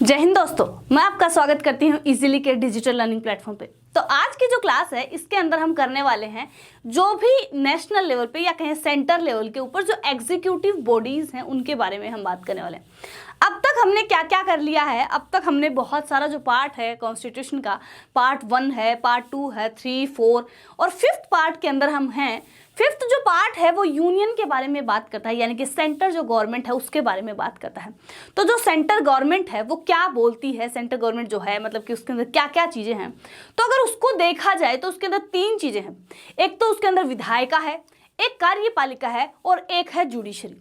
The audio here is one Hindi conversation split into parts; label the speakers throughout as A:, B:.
A: जय हिंद दोस्तों, मैं आपका स्वागत करती हूँ इजीली के डिजिटल लर्निंग प्लेटफॉर्म पे। तो आज की जो क्लास है इसके अंदर हम करने वाले हैं जो भी नेशनल लेवल पे या कहें सेंटर लेवल के ऊपर जो एग्जीक्यूटिव बॉडीज हैं उनके बारे में हम बात करने वाले हैं। अब तक हमने क्या क्या कर लिया है, अब तक हमने बहुत सारा जो पार्ट है कॉन्स्टिट्यूशन का, पार्ट 1 है, पार्ट 2 है, 3, 4 और 5th पार्ट के अंदर हम हैं। 5th जो पार्ट है वो यूनियन के बारे में बात करता है, यानी कि सेंटर जो गवर्नमेंट है उसके बारे में बात करता है। तो जो सेंटर गवर्नमेंट है वो क्या बोलती है, सेंटर गवर्नमेंट जो है मतलब कि उसके अंदर क्या क्या चीज़ें हैं, तो अगर उसको देखा जाए तो उसके अंदर 3 चीज़ें हैं। एक तो उसके अंदर विधायिका है, एक कार्यपालिका है और एक है जुडिशरी।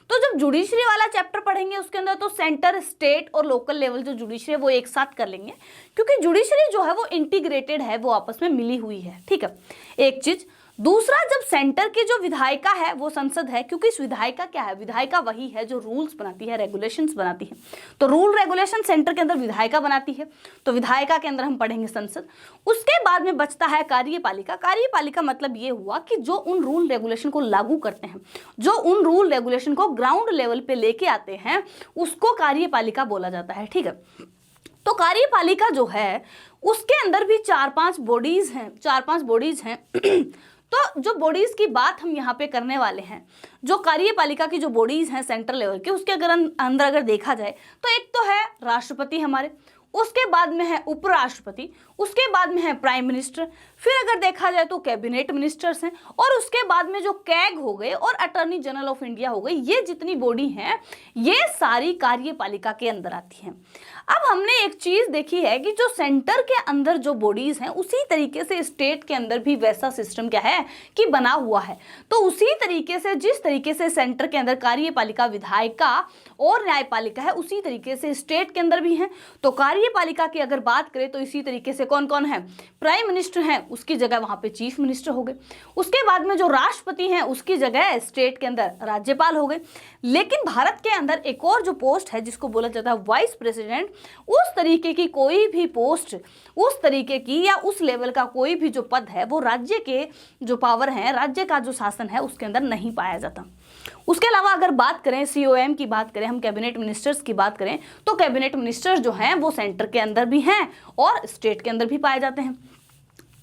A: तो जब जुडिशरी वाला चैप्टर पढ़ेंगे उसके अंदर तो सेंटर, स्टेट और लोकल लेवल जो जुडिशरी है वो एक साथ कर लेंगे, क्योंकि जुडिशरी जो है वो इंटीग्रेटेड है, वो आपस में मिली हुई है। ठीक है, एक चीज। दूसरा, जब सेंटर की जो विधायिका है वो संसद है, क्योंकि इस विधायिका क्या है, विधायिका वही है जो रूल्स बनाती है, रेगुलेशंस बनाती है। तो रूल रेगुलेशन सेंटर के अंदर विधायिका बनाती है, तो विधायिका के अंदर हम पढ़ेंगे संसद। उसके बाद में बचता है कार्यपालिका। कार्यपालिका मतलब ये हुआ कि जो उन रूल रेगुलेशन को लागू करते हैं, जो उन रूल रेगुलेशन को ग्राउंड लेवल पे लेके आते हैं, उसको कार्यपालिका बोला जाता है। ठीक है, तो कार्यपालिका जो है उसके अंदर भी 4-5 बॉडीज हैं, 4-5 बॉडीज हैं। तो जो बॉडीज की बात हम यहाँ पे करने वाले हैं, जो कार्यपालिका की जो बॉडीज हैं सेंट्रल लेवल के, उसके अंदर अगर देखा जाए तो एक तो है राष्ट्रपति हमारे, उसके बाद में है उपराष्ट्रपति, उसके बाद में है प्राइम मिनिस्टर, फिर अगर देखा जाए तो कैबिनेट मिनिस्टर्स हैं, और उसके बाद में जो कैग हो गए और अटॉर्नी जनरल ऑफ इंडिया हो गई। ये जितनी बॉडी हैं ये सारी कार्यपालिका के अंदर आती हैं। अब हमने एक चीज देखी है कि जो सेंटर के अंदर जो बॉडीज हैं उसी तरीके से स्टेट के अंदर भी वैसा सिस्टम क्या है कि बना हुआ है। तो उसी तरीके से जिस तरीके से सेंटर के अंदर कार्यपालिका, विधायिका और न्यायपालिका है, उसी तरीके से स्टेट के अंदर भी है। तो कार्यपालिका की अगर बात करें तो इसी तरीके से कौन कौन है, प्राइम मिनिस्टर हैं, उसकी जगह वहां पे चीफ मिनिस्टर हो गए। उसके बाद में जो राष्ट्रपति हैं उसकी जगह स्टेट के अंदर राज्यपाल हो गए। लेकिन भारत के अंदर एक और जो पोस्ट है जिसको बोला जाता है वाइस प्रेसिडेंट, उस तरीके की कोई भी पोस्ट, उस तरीके की या उस लेवल का कोई भी जो पद है वो राज्य के जो पावर है, राज्य का जो शासन है उसके अंदर नहीं पाया जाता। उसके अलावा अगर बात करें सीओएम की बात करें, हम कैबिनेट मिनिस्टर्स की बात करें, तो कैबिनेट मिनिस्टर्स जो हैं वो सेंटर के अंदर भी हैं और स्टेट के अंदर भी पाए जाते हैं।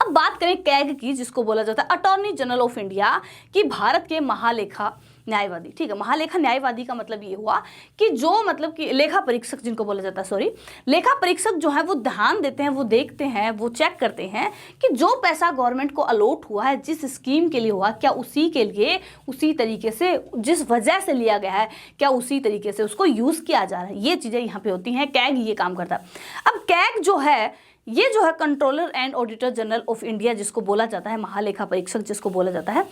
A: अब बात करें कैग की, जिसको बोला जाता है अटॉर्नी जनरल ऑफ इंडिया, कि भारत के महालेखा न्यायवादी। ठीक है, महालेखा न्यायवादी का मतलब ये हुआ कि जो मतलब कि लेखा परीक्षक जिनको बोला जाता है, सॉरी, लेखा परीक्षक जो है वो ध्यान देते हैं, वो देखते हैं, वो चेक करते हैं कि जो पैसा गवर्नमेंट को अलॉट हुआ है, जिस स्कीम के लिए हुआ, क्या उसी के लिए उसी तरीके से, जिस वजह से लिया गया है, क्या उसी तरीके से उसको यूज किया जा रहा है। ये चीजें यहाँ पे होती हैं, कैग ये काम करता है। अब कैग जो है ये जो है controller and auditor general of India जिसको बोला जाता है, महालेखा परीक्षक जिसको बोला जाता है,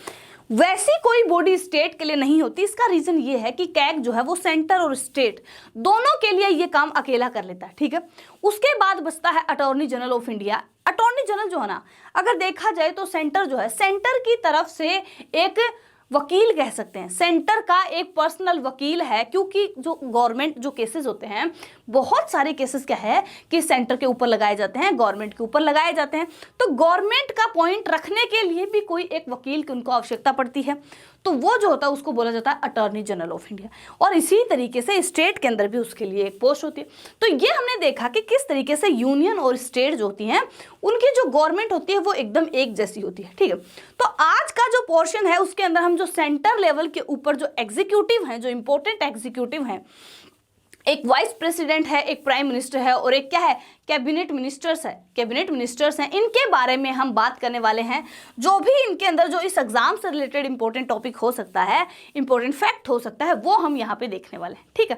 A: वैसी कोई बॉडी स्टेट के लिए नहीं होती। इसका रीजन ये है कि कैग जो है वो सेंटर और स्टेट दोनों के लिए ये काम अकेला कर लेता है। ठीक है, उसके बाद बचता है attorney general of India. Attorney general जो है ना, अगर देखा जाए तो सेंटर जो है, सेंटर की तरफ से एक वकील कह सकते हैं, सेंटर का एक पर्सनल वकील है, क्योंकि जो गवर्नमेंट जो केसेस होते हैं, बहुत सारे केसेस क्या है कि सेंटर के ऊपर लगाए जाते हैं, गवर्नमेंट के ऊपर लगाए जाते हैं। तो गवर्नमेंट का पॉइंट रखने के लिए भी कोई एक वकील की उनको आवश्यकता पड़ती है, तो वो जो होता है उसको बोला जाता है अटॉर्नी जनरल ऑफ इंडिया। और इसी तरीके से स्टेट के अंदर भी उसके लिए एक पोस्ट होती है। तो ये हमने देखा कि किस तरीके से यूनियन और स्टेट जो होती हैं उनकी जो गवर्नमेंट होती है वो एकदम एक जैसी होती है। ठीक है, तो आज का जो पोर्शन है उसके अंदर हम जो सेंटर लेवल के ऊपर जो एग्जीक्यूटिव हैं, जो इंपॉर्टेंट एग्जीक्यूटिव हैं, एक वाइस प्रेसिडेंट है, एक प्राइम मिनिस्टर है और एक क्या है, कैबिनेट मिनिस्टर्स है, कैबिनेट मिनिस्टर्स हैं, इनके बारे में हम बात करने वाले हैं। जो भी इनके अंदर जो इस एग्जाम से रिलेटेड इंपॉर्टेंट टॉपिक हो सकता है, इंपॉर्टेंट फैक्ट हो सकता है, वो हम यहाँ पे देखने वाले हैं। ठीक है,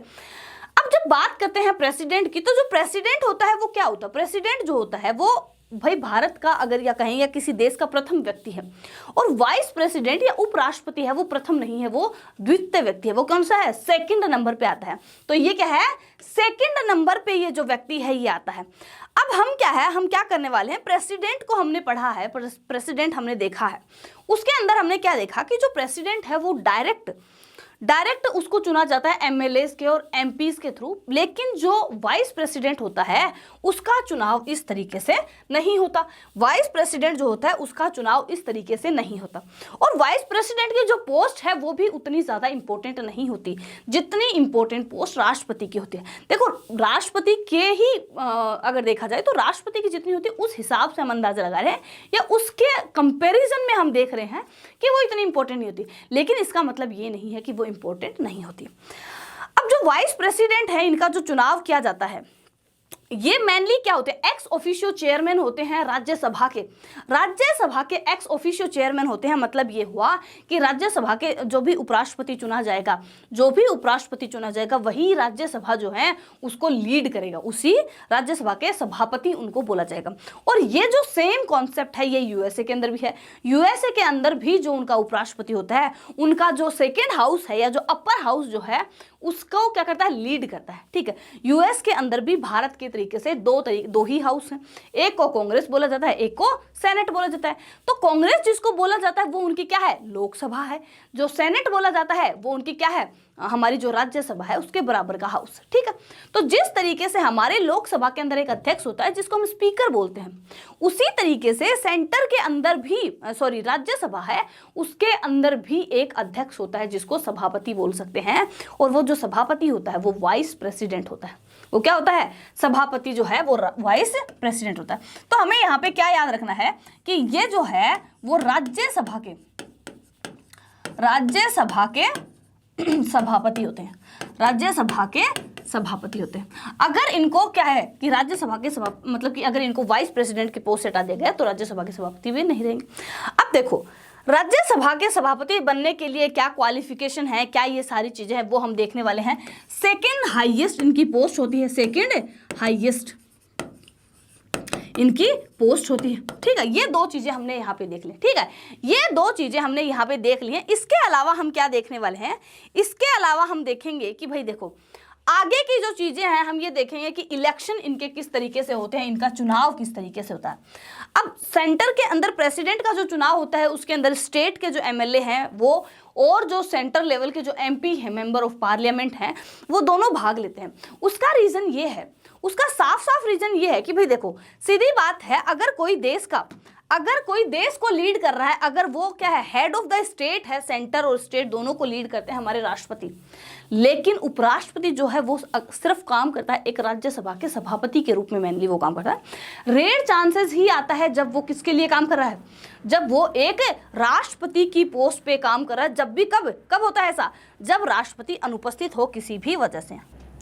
A: अब जब बात करते हैं प्रेसिडेंट की, तो जो प्रेसिडेंट होता है वो क्या होता है, प्रेसिडेंट जो होता है वो भाई भारत का अगर या कहें या किसी देश का प्रथम व्यक्ति है, और वाइस प्रेसिडेंट या उपराष्ट्रपति है वो प्रथम नहीं है, वो द्वितीय व्यक्ति है। वो कौन सा है, सेकंड नंबर पे आता है। तो ये क्या है, सेकंड नंबर पे ये जो व्यक्ति है ये आता है। अब हम क्या है, हम क्या करने वाले हैं, प्रेसिडेंट को हमने पढ़ा है, प्रेसिडेंट हमने देखा है, उसके अंदर हमने क्या देखा कि जो प्रेसिडेंट है वो डायरेक्ट उसको चुना जाता है एमएलएस के और एमपीज के थ्रू, लेकिन जो वाइस प्रेसिडेंट होता है उसका चुनाव इस तरीके से नहीं होता। वाइस प्रेसिडेंट जो होता है उसका चुनाव इस तरीके से नहीं होता। और वाइस प्रेसिडेंट की जो पोस्ट है वो भी उतनी ज्यादा इंपॉर्टेंट नहीं होती जितनी इंपॉर्टेंट पोस्ट राष्ट्रपति की होती है। देखो राष्ट्रपति के ही अगर देखा जाए तो राष्ट्रपति की जितनी होती है उस हिसाब से हम अंदाजा लगा रहे हैं या उसके कंपैरिजन में हम देख रहे हैं कि वो इतनी इंपॉर्टेंट नहीं होती, लेकिन इसका मतलब ये नहीं है कि वो इंपॉर्टेंट नहीं होती। अब जो वाइस प्रेसिडेंट है इनका जो चुनाव किया जाता है ये मेनली क्या होते हैं, एक्स ऑफिशियो चेयरमैन होते हैं राज्यसभा के एक्स ऑफिशियो चेयरमैन होते हैं। मतलब ये हुआ कि राज्यसभा के जो भी उपराष्ट्रपति चुना जाएगा वही राज्यसभा जो है उसको लीड करेगा, उसी राज्यसभा के सभापति उनको बोला जाएगा। और ये जो सेम कॉन्सेप्ट है ये यूएसए के अंदर भी है। यूएसए के अंदर भी जो उनका उपराष्ट्रपति होता है उनका जो सेकेंड हाउस है या जो अपर हाउस जो है उसको क्या करता है, लीड करता है। ठीक है, यूएस के अंदर भी भारत के तरीके से दो ही हाउस हैं, एक को कांग्रेस बोला जाता है, एक को सेनेट बोला जाता है। तो कांग्रेस जिसको बोला जाता है वो उनकी क्या है, लोकसभा है। जो सेनेट बोला जाता है वो उनकी क्या है, हमारी जो राज्यसभा है उसके बराबर का हाउस। ठीक है, तो जिस तरीके से हमारे लोकसभा के अंदर एक अध्यक्ष होता है जिसको हम स्पीकर बोलते हैं, उसी तरीके से सेंटर के अंदर भी राज्यसभा है उसके अंदर भी एक अध्यक्ष होता है जिसको सभापति बोल सकते हैं। और वो जो सभापति होता है वो वाइस प्रेसिडेंट होता है। वो क्या होता है, सभापति जो है वो वाइस प्रेसिडेंट होता है। तो हमें यहाँ पे क्या याद रखना है कि ये जो है वो राज्यसभा के सभापति होते हैं, राज्यसभा के सभापति होते हैं। अगर इनको क्या है कि राज्यसभा के मतलब कि अगर इनको वाइस प्रेसिडेंट के पोस्ट से हटा दिया गया तो राज्यसभा के सभापति भी नहीं रहेंगे। अब देखो राज्यसभा के सभापति बनने के लिए क्या क्वालिफिकेशन है, क्या ये सारी चीजें हैं वो हम देखने वाले हैं। सेकेंड हाईएस्ट इनकी पोस्ट होती है, सेकेंड हाईएस्ट इनकी पोस्ट होती है। ठीक है, ये दो चीजें हमने यहाँ पे देख ली। ठीक है, ये दो चीजें हमने यहाँ पे देख ली हैं। इसके अलावा हम क्या देखने वाले हैं, इसके अलावा हम देखेंगे कि भाई देखो आगे की जो चीजें हैं हम ये देखेंगे कि इलेक्शन इनके किस तरीके से होते हैं, इनका चुनाव किस तरीके से होता है। अब सेंटर के अंदर प्रेसिडेंट का जो चुनाव होता है उसके अंदर स्टेट के जो एमएलए हैं वो और जो सेंटर लेवल के जो एमपी है, मेंबर ऑफ पार्लियामेंट हैं, वो दोनों भाग लेते हैं। उसका रीजन ये है, उसका साफ साफ रीजन ये है कि भाई देखो सीधी बात है, अगर कोई देश को लीड कर रहा है, अगर वो क्या है हेड ऑफ द स्टेट है, सेंटर और स्टेट दोनों को लीड करते हैं हमारे राष्ट्रपति, लेकिन उपराष्ट्रपति जो है वो सिर्फ काम करता है एक राज्यसभा के सभापति के रूप में, मेनली वो काम करता है। रेयर चांसेस ही आता है जब वो किसके लिए काम कर रहा है, जब वो एक राष्ट्रपति की पोस्ट पे काम कर रहा है। जब भी कब होता है ऐसा, जब राष्ट्रपति अनुपस्थित हो किसी भी वजह से।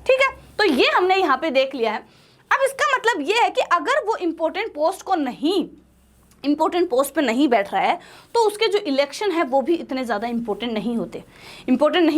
A: ठीक है, तो ये हमने यहाँ पे देख लिया है। अब इसका मतलब ये है कि अगर वो इंपॉर्टेंट पोस्ट पे नहीं बैठ रहा है तो उसके जो इलेक्शन है वो भी इतने ज़्यादा इंपॉर्टेंट नहीं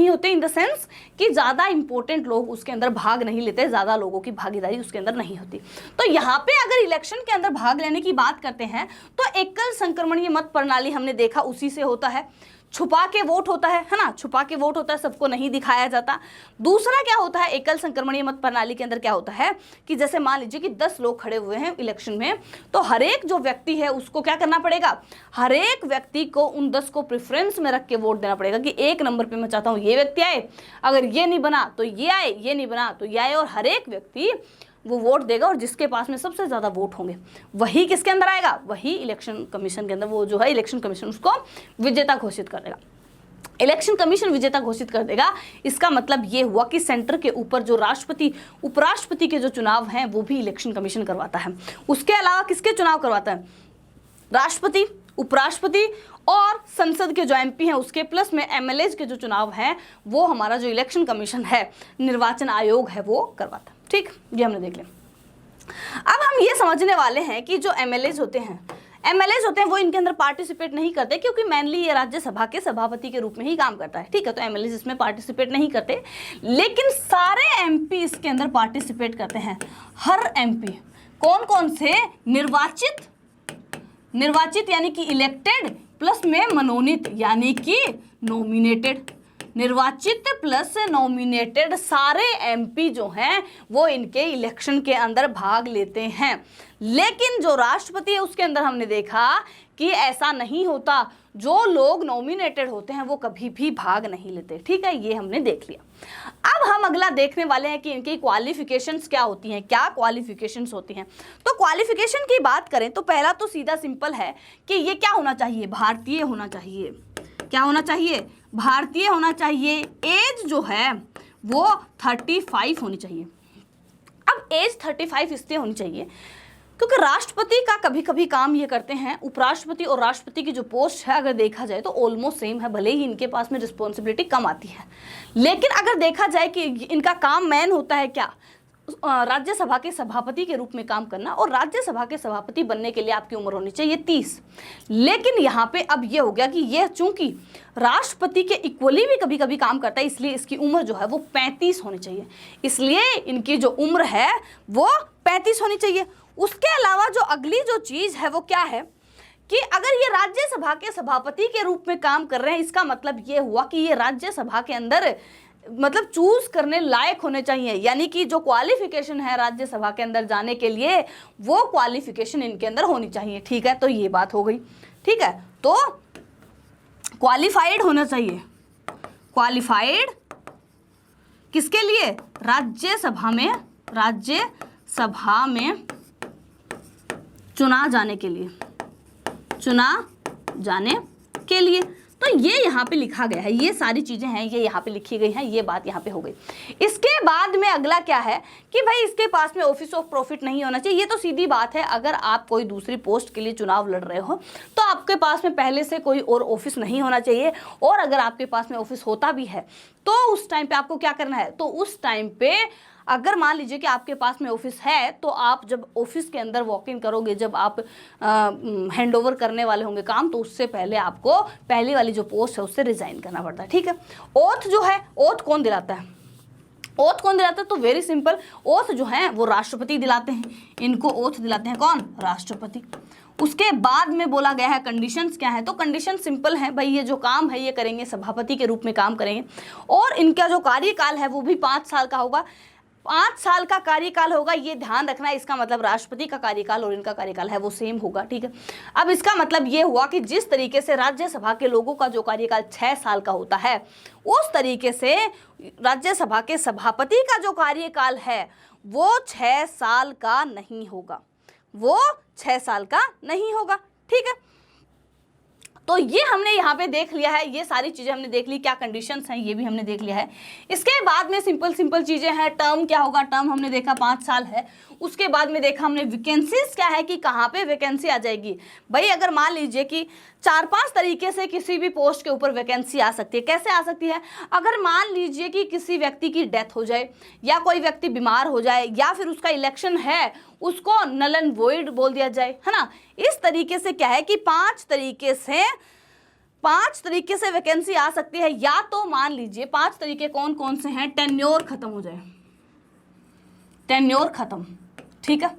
A: होते इन द सेंस कि ज़्यादा इंपॉर्टेंट लोग उसके अंदर भाग नहीं लेते, ज़्यादा लोगों की भागीदारी उसके अंदर नहीं होती। तो यहाँ पे अगर इलेक्शन के अंदर भाग लेने की बात करते हैं तो एकल संक्रमणीय मत प्रणाली हमने देखा उसी से होता है। छुपा के वोट होता है ना, छुपा के वोट होता है, सबको नहीं दिखाया जाता। दूसरा क्या होता है, एकल संक्रमणीय मत प्रणाली के अंदर क्या होता है कि जैसे मान लीजिए कि 10 लोग खड़े हुए हैं इलेक्शन में, तो हर एक जो व्यक्ति है उसको क्या करना पड़ेगा, हर एक व्यक्ति को उन 10 को प्रेफरेंस में रख के वोट देना पड़ेगा कि एक नंबर पे मैं चाहता हूँ ये व्यक्ति आए, अगर ये नहीं बना तो ये आए, ये नहीं बना तो ये आए। और हर एक व्यक्ति वो वोट देगा और जिसके पास में सबसे ज़्यादा वोट होंगे वही किसके अंदर आएगा, वही इलेक्शन कमीशन के अंदर, वो जो है इलेक्शन कमीशन उसको विजेता घोषित कर देगा। इलेक्शन कमीशन विजेता घोषित कर देगा। इसका मतलब ये हुआ कि सेंटर के ऊपर जो राष्ट्रपति उपराष्ट्रपति के जो चुनाव हैं वो भी इलेक्शन कमीशन करवाता है। उसके अलावा किसके चुनाव करवाता है, राष्ट्रपति, उपराष्ट्रपति और संसद के जो एमपी हैं उसके प्लस में एमएलए के जो चुनाव हैं वो हमारा जो इलेक्शन कमीशन है, निर्वाचन आयोग है, वो करवाता है। ठीक, ये हमने देख लिया। अब हम ये समझने वाले हैं कि जो एमएलए होते हैं वो इनके अंदर पार्टिसिपेट नहीं करते क्योंकि मेनली ये राज्यसभा के सभापति के रूप में ही काम करता है। ठीक है, तो एमएलए इसमें पार्टिसिपेट नहीं करते, लेकिन सारे एमपी इसके अंदर पार्टिसिपेट करते हैं। हर एमपी कौन कौन से, निर्वाचित यानी कि इलेक्टेड प्लस में मनोनीत यानी कि नॉमिनेटेड। निर्वाचित प्लस नॉमिनेटेड सारे एमपी जो हैं वो इनके इलेक्शन के अंदर भाग लेते हैं। लेकिन जो राष्ट्रपति है उसके अंदर हमने देखा कि ऐसा नहीं होता, जो लोग नॉमिनेटेड होते हैं वो कभी भी भाग नहीं लेते। ठीक है, ये हमने देख लिया। अब हम अगला देखने वाले हैं कि इनकी क्वालिफिकेशंस क्या होती हैं, क्या क्वालिफिकेशंस होती हैं। तो क्वालिफिकेशन की बात करें तो पहला तो सीधा सिंपल है कि ये क्या होना चाहिए, भारतीय होना चाहिए। क्या होना चाहिए, भारतीय होना चाहिए। एज जो है वो 35 होनी चाहिए। अब एज 35 इसलिए होनी चाहिए क्योंकि राष्ट्रपति का कभी कभी काम ये करते हैं, उपराष्ट्रपति और राष्ट्रपति की जो पोस्ट है अगर देखा जाए तो ऑलमोस्ट सेम है, भले ही इनके पास में रिस्पॉन्सिबिलिटी कम आती है। लेकिन अगर देखा जाए कि इनका काम मेन होता है क्या, राज्यसभा के सभापति के रूप में काम करना, और राज्यसभा के सभापति बनने के लिए आपकी उम्र होनी चाहिए 30। लेकिन यहाँ पे अब ये हो गया कि यह चूंकि राष्ट्रपति के इक्वली भी कभी कभी काम करता है, इसलिए इसकी उम्र जो है वो 35 होनी चाहिए। इसलिए इनकी जो उम्र है वो 35 होनी चाहिए। उसके अलावा जो अगली जो चीज है वो क्या है कि अगर ये राज्यसभा के सभापति के रूप में काम कर रहे हैं, इसका मतलब ये हुआ कि ये राज्यसभा के अंदर मतलब चूज करने लायक होने चाहिए। यानी कि जो क्वालिफिकेशन है राज्यसभा के अंदर जाने के लिए वो क्वालिफिकेशन इनके अंदर होनी चाहिए। ठीक है, तो ये बात हो गई। ठीक है, तो क्वालिफाइड होना चाहिए। क्वालिफाइड किसके लिए, राज्यसभा में चुना जाने के लिए, तो ये यहाँ पे लिखा गया है, ये सारी चीजें हैं, ये यहाँ पे लिखी गई हैं, ये बात यहाँ पे हो गई। इसके बाद में अगला क्या है कि भाई इसके पास में ऑफिस ऑफ प्रॉफिट नहीं होना चाहिए। ये तो सीधी बात है, अगर आप कोई दूसरी पोस्ट के लिए चुनाव लड़ रहे हो तो आपके पास में पहले से कोई और ऑफिस नहीं होना चाहिए, और अगर आपके पास में ऑफिस होता भी है तो उस टाइम पे आपको क्या करना है, तो उस टाइम पे अगर मान लीजिए कि आपके पास में ऑफिस है तो आप जब ऑफिस के अंदर वॉक इन करोगे, जब आप हैंड ओवर करने वाले होंगे काम, तो उससे पहले आपको पहली वाली जो पोस्ट है उससे रिजाइन करना पड़ता है। ठीक है, ओथ जो है, ओथ कौन दिलाता है, ओथ कौन दिलाता है, तो वेरी सिंपल, ओथ जो है वो राष्ट्रपति दिलाते हैं। इनको ओथ दिलाते हैं कौन, राष्ट्रपति। उसके बाद में बोला गया है कंडीशंस क्या है, तो कंडीशन सिंपल है भाई, ये जो काम है ये करेंगे सभापति के रूप में काम करेंगे, और इनका जो कार्यकाल है वो भी 5 साल का होगा। 5 साल का कार्यकाल होगा, ये ध्यान रखना है। इसका मतलब राष्ट्रपति का कार्यकाल और इनका कार्यकाल है वो सेम होगा। ठीक है, अब इसका मतलब ये हुआ कि जिस तरीके से राज्यसभा के लोगों का जो कार्यकाल 6 साल का होता है, उस तरीके से राज्यसभा के सभापति का जो कार्यकाल है वो 6 साल का नहीं होगा, वो 6 साल का नहीं होगा। ठीक है, तो ये हमने यहाँ पे देख लिया है, ये सारी चीजें हमने देख ली, क्या कंडीशंस हैं ये भी हमने देख लिया है। इसके बाद में सिंपल चीजें हैं। टर्म क्या होगा, टर्म हमने देखा 5 साल है। उसके बाद में देखा हमने वैकेंसीज क्या है कि कहाँ पे वैकेंसी आ जाएगी। भाई अगर मान लीजिए कि 4-5 तरीके से किसी भी पोस्ट के ऊपर वैकेंसी आ सकती है। कैसे आ सकती है, अगर मान लीजिए कि किसी व्यक्ति की डेथ हो जाए, या कोई व्यक्ति बीमार हो जाए, या फिर उसका इलेक्शन है उसको नल एंड वॉइड बोल दिया जाए, है ना। इस तरीके से क्या है कि 5 तरीके से वैकेंसी आ सकती है। या तो मान लीजिए 5 तरीके कौन कौन से हैं, टेन्योर खत्म हो जाए, टेन्योर खत्म, ठीक है,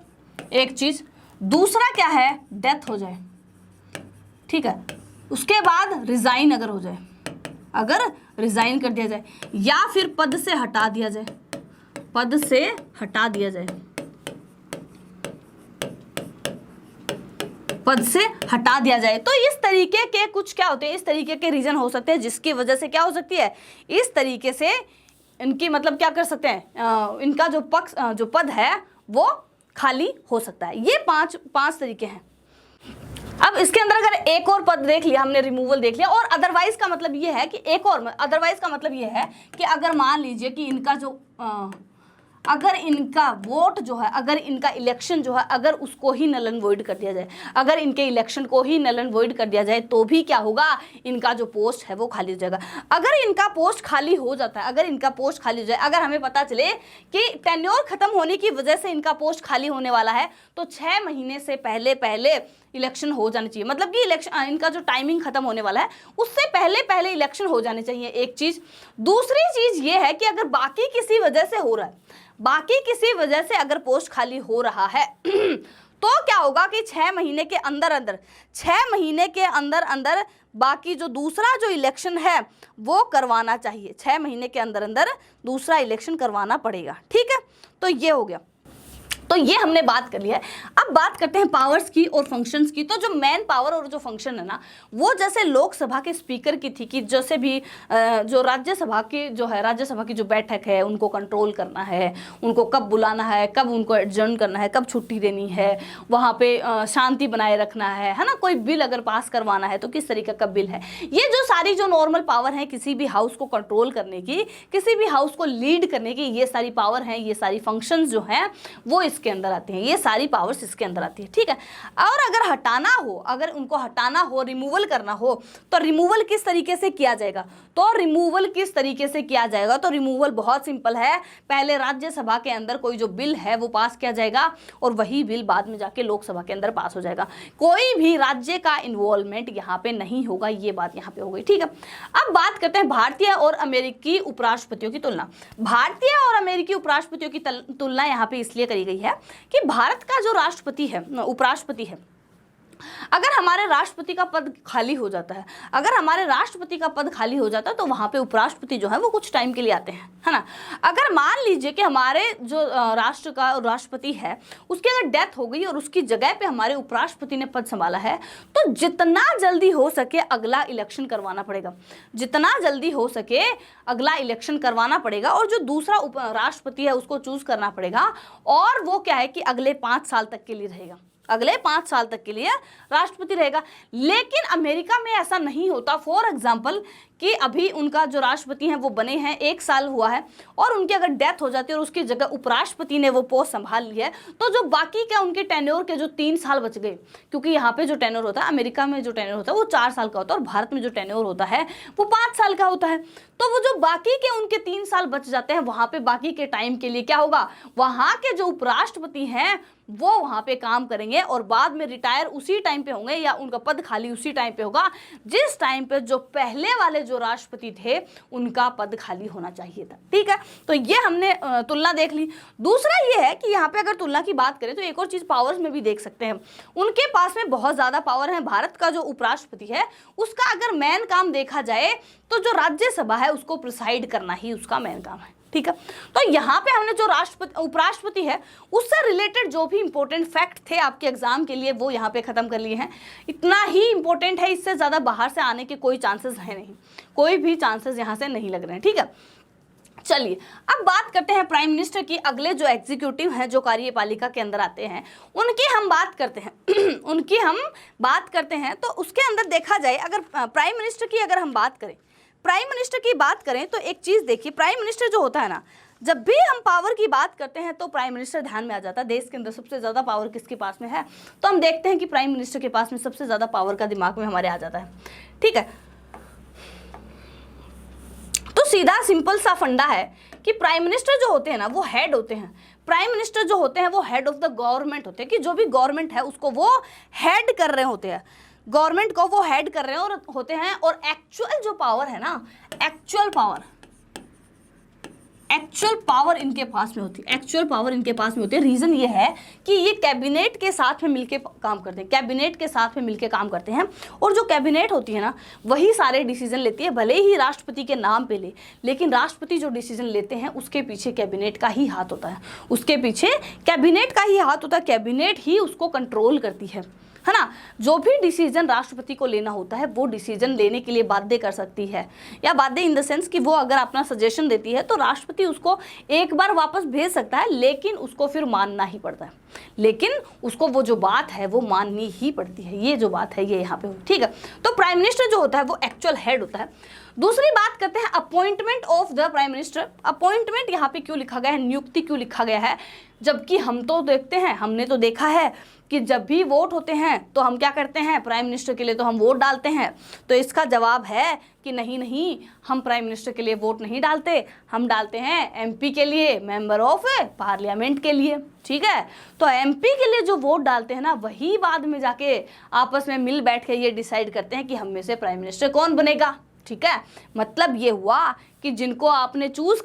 A: एक चीज। दूसरा क्या है, डेथ हो जाए, ठीक है। उसके बाद रिजाइन अगर हो जाए, अगर रिजाइन कर दिया जाए, या फिर पद से हटा दिया जाए, पद से हटा दिया जाए, पद से हटा दिया जाए। तो इस तरीके के कुछ क्या होते हैं, इस तरीके के रीजन हो सकते हैं जिसकी वजह से क्या हो सकती है, इस तरीके से इनकी मतलब क्या कर सकते हैं, इनका जो पक्ष जो पद है वो खाली हो सकता है। ये पांच तरीके हैं। अब इसके अंदर अगर एक और पद देख लिया हमने, रिमूवल देख लिया, और अदरवाइज का मतलब ये है कि एक और, अदरवाइज का मतलब ये है कि अगर मान लीजिए कि इनका जो अगर इनका वोट जो है, अगर इनका इलेक्शन जो है, अगर उसको ही नल एंड वॉइड कर दिया जाए, अगर इनके इलेक्शन को ही नल एंड वॉइड कर दिया जाए, तो भी क्या होगा, इनका जो पोस्ट है वो खाली हो जाएगा। अगर इनका पोस्ट खाली हो जाता है, अगर इनका पोस्ट खाली हो जाए, अगर हमें पता चले कि टेन्योर खत्म होने की वजह से इनका पोस्ट खाली होने वाला है, तो 6 महीने से पहले इलेक्शन हो जाने चाहिए। मतलब कि इलेक्शन, इनका जो टाइमिंग खत्म होने वाला है उससे पहले इलेक्शन हो जाने चाहिए, एक चीज। दूसरी चीज ये है कि अगर बाकी किसी वजह से हो रहा है, बाकी किसी वजह से अगर पोस्ट खाली हो रहा है तो क्या होगा कि 6 महीने के अंदर अंदर 6 महीने के अंदर अंदर बाकी जो दूसरा जो इलेक्शन है वो करवाना चाहिए। 6 महीने के अंदर अंदर दूसरा इलेक्शन करवाना पड़ेगा, ठीक है। तो ये हो गया, तो ये हमने बात कर लिया है। अब बात करते हैं पावर्स की और फंक्शंस की। तो जो मेन पावर और जो फंक्शन है ना, वो जैसे लोकसभा के स्पीकर की थी कि जैसे भी जो राज्यसभा की जो है, राज्यसभा की जो बैठक है उनको कंट्रोल करना है, उनको कब बुलाना है, कब उनको एडजर्न करना है, कब छुट्टी देनी है, वहाँ पे शांति बनाए रखना है ना, कोई बिल अगर पास करवाना है तो किस तरीके का बिल है। ये जो सारी जो नॉर्मल पावर है किसी भी हाउस को कंट्रोल करने की, किसी भी हाउस को लीड करने की, ये सारी पावर हैं, ये सारी फंक्शंस जो हैं वो इसके अंदर आती हैं, ये सारी पावर्स इसके अंदर आती है, ठीक है। और अगर हटाना हो, अगर उनको हटाना हो, रिमूवल करना हो, तो रिमूवल किस तरीके से किया जाएगा, तो रिमूवल किस तरीके से किया जाएगा, तो रिमूवल बहुत सिंपल है। पहले राज्यसभा के अंदर कोई जो बिल है वो पास किया जाएगा और वही बिल बाद में जाके लोकसभा के अंदर पास हो जाएगा। कोई भी राज्य का इन्वॉल्वमेंट यहाँ पे नहीं होगा, ये बात यहाँ पे हो गई, ठीक है। अब बात करते हैं भारतीय और अमेरिकी उपराष्ट्रपतियों की तुलना। भारतीय और अमेरिकी उपराष्ट्रपतियों की तुलना यहाँ पे इसलिए करी गई है कि भारत का जो राष्ट्रपति है, उपराष्ट्रपति है, अगर हमारे राष्ट्रपति का पद खाली हो जाता है, अगर हमारे राष्ट्रपति का पद खाली हो जाता है तो वहां पे उपराष्ट्रपति जो है वो कुछ टाइम के लिए आते हैं, है ना। अगर मान लीजिए कि हमारे जो राष्ट्र का राष्ट्रपति है उसकी अगर डेथ हो गई और उसकी जगह पे हमारे उपराष्ट्रपति ने पद संभाला है, तो जितना जल्दी हो सके अगला इलेक्शन करवाना पड़ेगा, जितना जल्दी हो सके अगला इलेक्शन करवाना पड़ेगा और जो दूसरा राष्ट्रपति है उसको चूज करना पड़ेगा। और वो क्या है कि अगले 5 साल तक के लिए रहेगा, अगले 5 साल तक के लिए राष्ट्रपति रहेगा। लेकिन अमेरिका में ऐसा नहीं होता। फॉर एग्जाम्पल कि अभी उनका जो राष्ट्रपति हैं वो बने हैं, 1 साल हुआ है और उनकी अगर डेथ हो जाती है और उसकी जगह उपराष्ट्रपति ने वो पोस्ट संभाल ली है, तो जो बाकी के उनके टेन्योर के जो 3 साल बच गए, क्योंकि यहाँ पे जो टेन्योर होता है, अमेरिका में जो टेन्योर होता है वो 4 साल का होता है और भारत में जो टेन्योर होता है वो 5 साल का होता है। तो वो जो बाकी के उनके 3 साल बच जाते हैं, वहाँ पे बाकी के टाइम के लिए क्या होगा, वहाँ के जो उपराष्ट्रपति हैं वो वहाँ पे काम करेंगे और बाद में रिटायर उसी टाइम पे होंगे या उनका पद खाली उसी टाइम पे होगा जिस टाइम पे जो पहले वाले जो राष्ट्रपति थे उनका पद खाली होना चाहिए था, ठीक है। तो ये हमने तुलना देख ली। दूसरा ये है कि यहाँ पे अगर तुलना की बात करें तो एक और चीज पावर्स में भी देख सकते हैं, उनके पास में बहुत ज्यादा पावर है। भारत का जो उपराष्ट्रपति है उसका अगर मेन काम देखा जाए तो जो राज्यसभा है उसको प्रिसाइड करना ही उसका मेन काम है, ठीक है। तो यहाँ पे हमने जो राष्ट्रपति उपराष्ट्रपति है उससे रिलेटेड जो भी इंपॉर्टेंट फैक्ट थे आपके एग्जाम के लिए वो यहाँ पे खत्म कर लिए हैं। इतना ही इंपॉर्टेंट है, इससे ज्यादा बाहर से आने के कोई चांसेस है नहीं, कोई भी चांसेस यहाँ से नहीं लग रहे हैं, ठीक है। चलिए अब बात करते हैं प्राइम मिनिस्टर की। अगले जो एग्जीक्यूटिव हैं जो कार्यपालिका के अंदर आते हैं उनकी हम बात करते हैं उनकी हम बात करते हैं। तो उसके अंदर देखा जाए, अगर प्राइम मिनिस्टर की अगर हम बात करें, प्राइम मिनिस्टर की बात करें तो एक चीज देखिए, प्राइम मिनिस्टर जो होता है ना, जब भी हम पावर की बात करते हैं तो प्राइम मिनिस्टर ध्यान में आ जाता है। देश के अंदर सबसे ज्यादा पावर किसके पास में है, तो हम देखते हैं कि प्राइम मिनिस्टर के पास में सबसे ज्यादा पावर का दिमाग में हमारे आ जाता है, ठीक है। तो सीधा सिंपल सा फंडा है कि प्राइम मिनिस्टर जो होते हैं ना वो हेड होते हैं। प्राइम मिनिस्टर जो होते हैं वो हेड ऑफ द गवर्नमेंट होते हैं, कि जो भी गवर्नमेंट है उसको वो हेड कर रहे होते हैं, गवर्नमेंट को वो हेड कर रहे हैं और होते हैं। और एक्चुअल जो पावर है ना, एक्चुअल पावर इनके पास में होती है, एक्चुअल पावर इनके पास में होती है। रीजन ये है कि ये कैबिनेट के साथ में मिलके काम करते हैं, कैबिनेट के साथ में मिलके काम करते हैं। और जो कैबिनेट होती है ना वही सारे डिसीजन लेती है, भले ही राष्ट्रपति के नाम पे ले, लेकिन राष्ट्रपति जो डिसीजन लेते हैं उसके पीछे कैबिनेट का ही हाथ होता है, उसके पीछे कैबिनेट का ही हाथ होता है। कैबिनेट ही उसको कंट्रोल करती है ना। जो भी डिसीजन राष्ट्रपति को लेना होता है वो डिसीजन लेने के लिए बाध्य कर सकती है, या बाध्य इन द सेंस कि वो अगर अपना सजेशन देती है तो राष्ट्रपति उसको एक बार वापस भेज सकता है, लेकिन उसको फिर मानना ही पड़ता है, लेकिन उसको वो जो बात है वो माननी ही पड़ती है। ये जो बात है ये यहाँ पे हुई, ठीक है। तो प्राइम मिनिस्टर जो होता है वो एक्चुअल हेड होता है। दूसरी बात करते हैं appointment of the prime minister. Appointment यहाँ पे क्यों लिखा गया है, नियुक्ति क्यों लिखा गया है, जबकि हम तो देखते हैं, हमने तो देखा है कि जब भी वोट होते हैं तो हम क्या करते हैं, प्राइम मिनिस्टर के लिए तो हम वोट डालते हैं। तो इसका जवाब है कि नहीं, हम प्राइम मिनिस्टर के लिए वोट नहीं डालते, हम डालते हैं एमपी के लिए, मेंबर ऑफ पार्लियामेंट के लिए, ठीक है। तो एमपी के लिए जो वोट डालते हैं ना वही बाद में जाके आपस में मिल बैठ के ये डिसाइड करते हैं कि हम में से प्राइम मिनिस्टर कौन बनेगा, ठीक है। मतलब ये हुआ कि जिनको आपने चूज